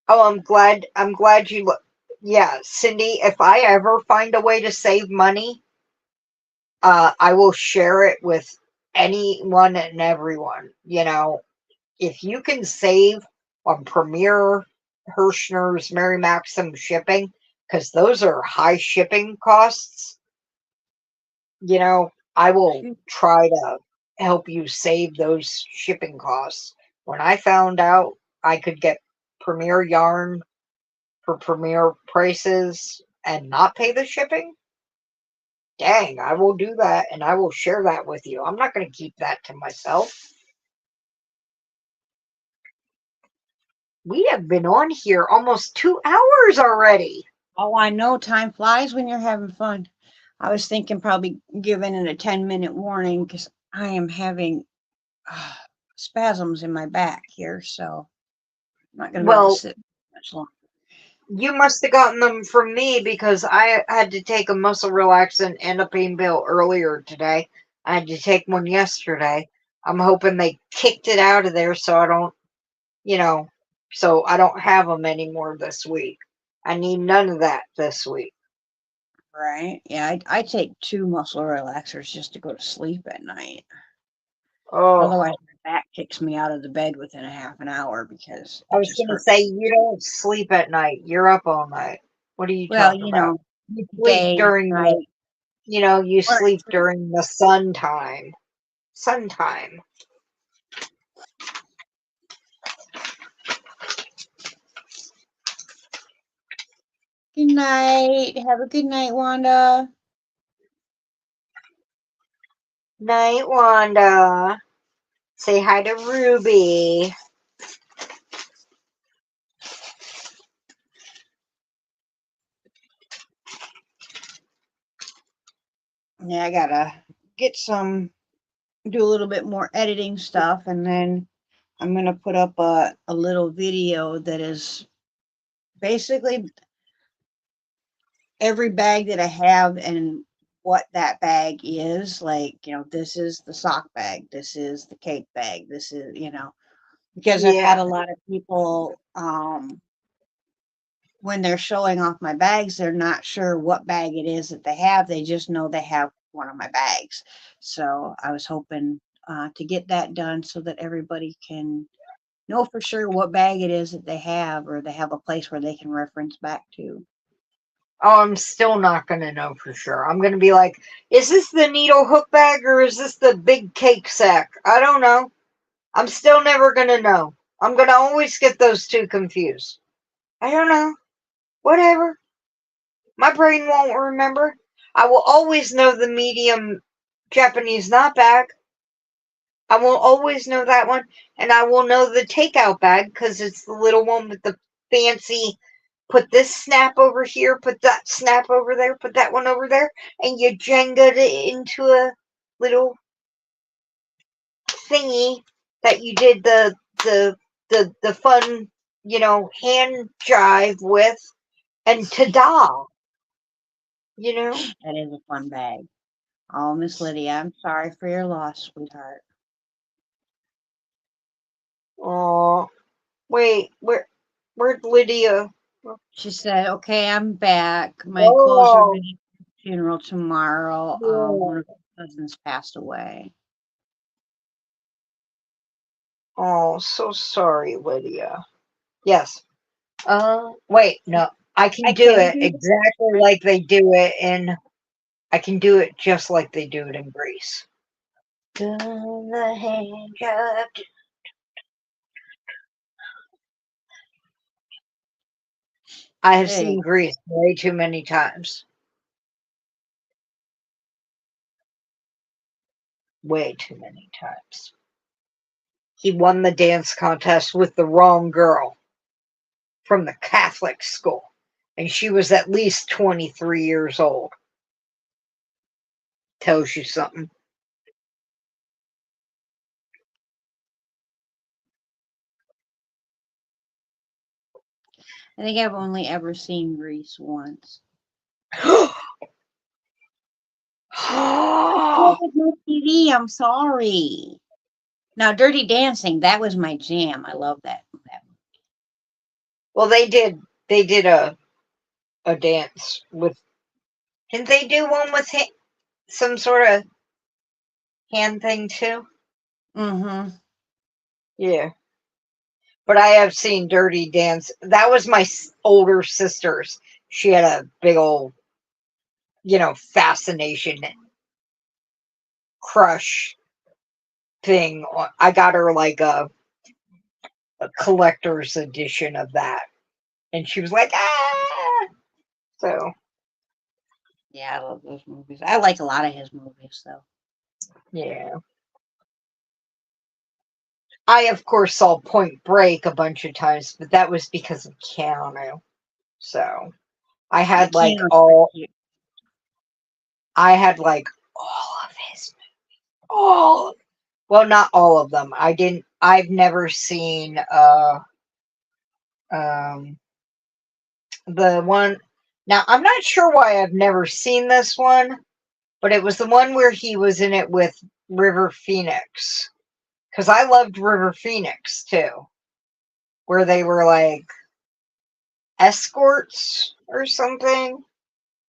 oh, I'm glad you look. Yeah, Cindy, if I ever find a way to save money, I will share it with anyone and everyone. If you can save on Premier, Hirschner's, Mary Maxim shipping, because those are high shipping costs, I will try to help you save those shipping costs. When I found out I could get Premier yarn for Premier prices and not pay the shipping, dang, I will do that and I will share that with you. I'm not going to keep that to myself. We have been on here almost 2 hours already. Oh, I know. Time flies when you're having fun. I was thinking probably giving it a 10-minute warning because I am having spasms in my back here, so I'm not going to be able to Well, sit much longer. you must have gotten them from me because I had to take a muscle relaxant and a pain pill earlier today. I had to take one yesterday. I'm hoping they kicked it out of there so I don't, so I don't have them anymore this week. I need none of that this week. Right? Yeah, I take 2 muscle relaxers just to go to sleep at night. Oh, Otherwise, my back kicks me out of the bed within a half an hour because I it was just going to hurts. say, you don't sleep at night. You're up all night. What are you Well, talking about? You sleep day, during night, you or sleep during the sun time. Sun time. good night. Have a good night, Wanda. Night, Wanda. Say hi to Ruby. Yeah, I gotta do a little bit more editing stuff, and then I'm gonna put up a little video that is basically every bag that I have and what that bag is. Like, this is the sock bag, this is the cape bag, this is, because I've had Yeah. a lot of people, when they're showing off my bags, they're not sure what bag it is that they have. They just know they have one of my bags. So I was hoping to get that done so that everybody can know for sure what bag it is that they have, or they have a place where they can reference back to. Oh, I'm still not going to know for sure. I'm going to be like, is this the needle hook bag or is this the big cake sack? I don't know. I'm still never going to know. I'm going to always get those two confused. I don't know. Whatever. My brain won't remember. I will always know the medium Japanese knot bag. I will always know that one. And I will know the takeout bag because it's the little one with the fancy put this snap over here, put that snap over there, put that one over there, and you Jenga'd it into a little thingy that you did the fun, hand jive with, and ta-da, That is a fun bag. Oh, Miss Lydia, I'm sorry for your loss, sweetheart. Oh, wait, where'd Lydia? She said, "Okay, I'm back. My clothes are Oh, ready for the funeral tomorrow. One yeah. of my cousins passed away." Oh, so sorry, Lydia. Yes. Wait, no. I can I do can it do exactly that. like they do it in I can do it just like they do it in Greece. Doing the hand job. I have Hey, seen Grease way too many times. Way too many times. He won the dance contest with the wrong girl from the Catholic school, and she was at least 23 years old. Tells you something. I think I've only ever seen Grease once. Oh, it's no TV. I'm sorry. Now, Dirty Dancing, that was my jam. I love that. Well, they did a dance with. Didn't they do one with some sort of hand thing too? Mm-hmm. Yeah. But I have seen Dirty Dance. That was my older sister's. She had a big old, fascination crush thing. I got her like a collector's edition of that. And she was like, ah! So, Yeah, I love those movies. I like a lot of his movies, though. yeah. I, of course, saw Point Break a bunch of times, but that was because of Keanu. So, I Yeah, had like Keanu's pretty all, cute. I had like all of his, all, well, not all of them. I've never seen, um, the one, now I'm not sure why I've never seen this one, but it was the one where he was in it with River Phoenix. Because I loved River Phoenix too, where they were like escorts or something.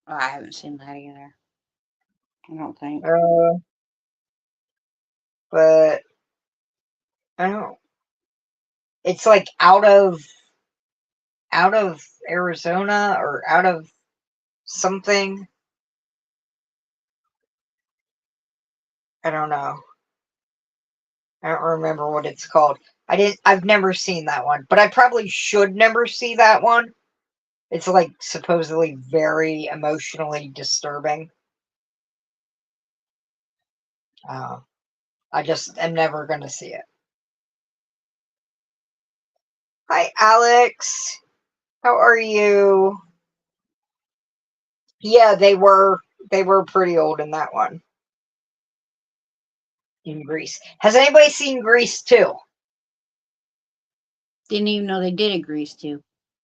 Oh, I haven't seen that either. I don't think. Uh, but I don't know. It's like out of Arizona or out of something. I don't know. I don't remember what it's called. I've never seen that one, but I probably should never see that one. It's like supposedly very emotionally disturbing. Uh, I just am never going to see it. Hi, Alex. How are you? Yeah, they were pretty old in that one in Greece. Has anybody seen Greece too? Didn't even know they did a Grease too.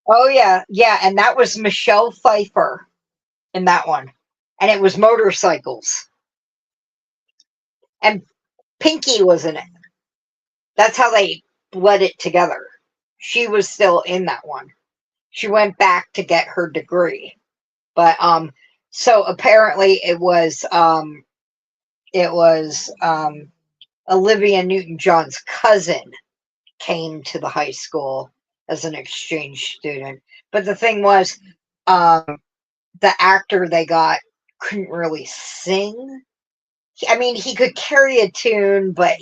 Oh yeah, yeah, and that was Michelle Pfeiffer in that one, and it was motorcycles, and Pinky was in it. That's how they bled it together. She was still in that one. She went back to get her degree, but so apparently it was Olivia Newton-John's cousin came to the high school as an exchange student. But the thing was, the actor they got couldn't really sing. I mean, he could carry a tune, but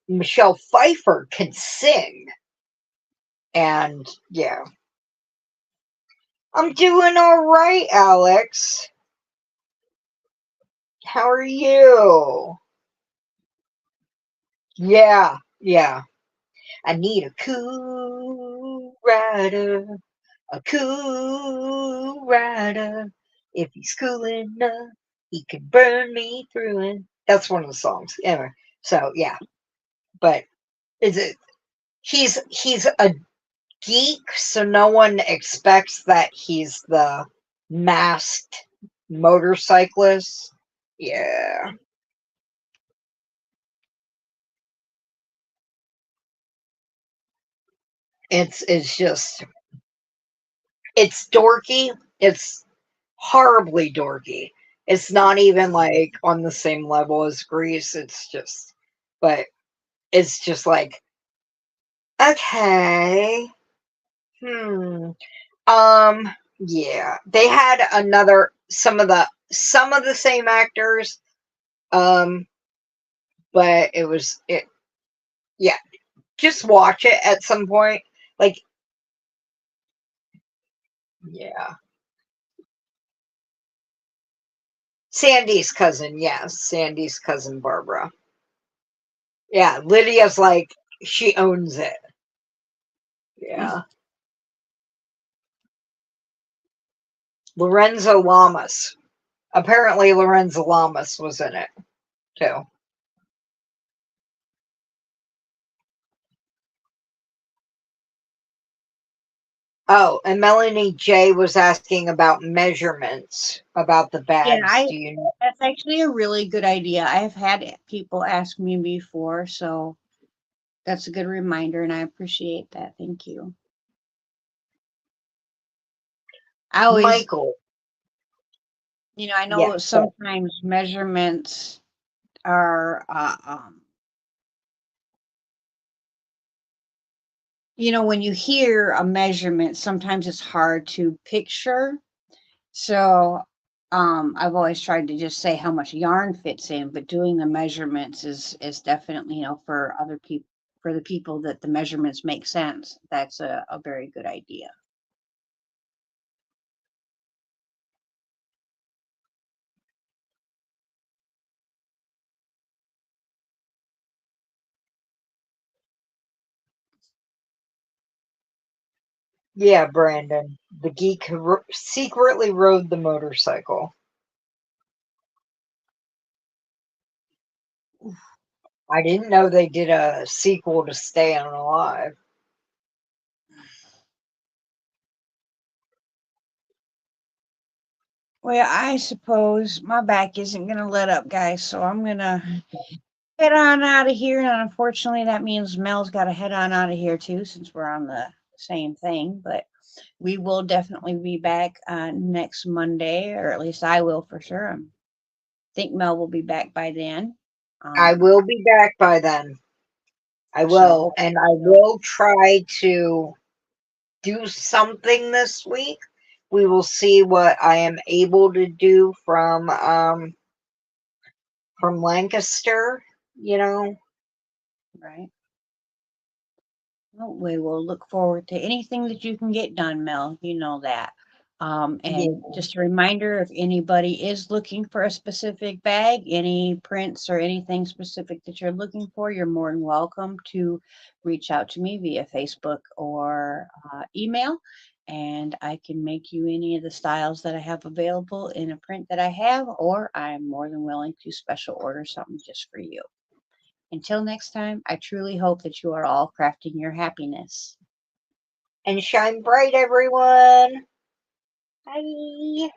Michelle Pfeiffer can sing. And yeah, I'm doing all right, Alex. How are you? Yeah, yeah. I need a cool rider. A cool rider. If he's cool enough, he can burn me through it. That's one of the songs. Anyway, so yeah. But is it he's a geek, so no one expects that he's the masked motorcyclist. Yeah. It's just it's dorky. It's horribly dorky. It's not even like on the same level as Grease. But it's just like, okay, hmm, yeah. They had some of the same actors, um, but yeah, just watch it at some point. Like, yeah. Sandy's cousin, yes. Sandy's cousin Barbara. Yeah, Lydia's like, she owns it. Yeah. Lorenzo Lamas. Apparently, Lorenzo Lamas was in it, too. Oh, and Melanie J was asking about measurements about the Yeah, bags. Do you know? that's actually a really good idea. I have had people ask me before, so that's a good reminder, and I appreciate that. Thank you. I always, Michael. I know Yes. sometimes measurements are, when you hear a measurement, sometimes it's hard to picture. So, I've always tried to just say how much yarn fits in, but doing the measurements is definitely, for other people, for the people that the measurements make sense. That's a very good idea. Yeah, Brandon. The geek secretly rode the motorcycle. I didn't know they did a sequel to Staying Alive. Well, I suppose my back isn't going to let up, guys, so I'm going to head on out of here. And unfortunately, that means Mel's got to head on out of here too, since we're on the same thing. But we will definitely be back next Monday, or at least I will for sure. I think Mel will be back by then. I will be back by then. I will. So, And I will try to do something this week. We will see what I am able to do from Lancaster, you know. right. Well, we will look forward to anything that you can get done, Mel. You know that. And Yeah. just a reminder, if anybody is looking for a specific bag, any prints or anything specific that you're looking for, you're more than welcome to reach out to me via Facebook or email. And I can make you any of the styles that I have available in a print that I have, or I'm more than willing to special order something just for you. Until next time, I truly hope that you are all crafting your happiness. And shine bright, everyone. Bye.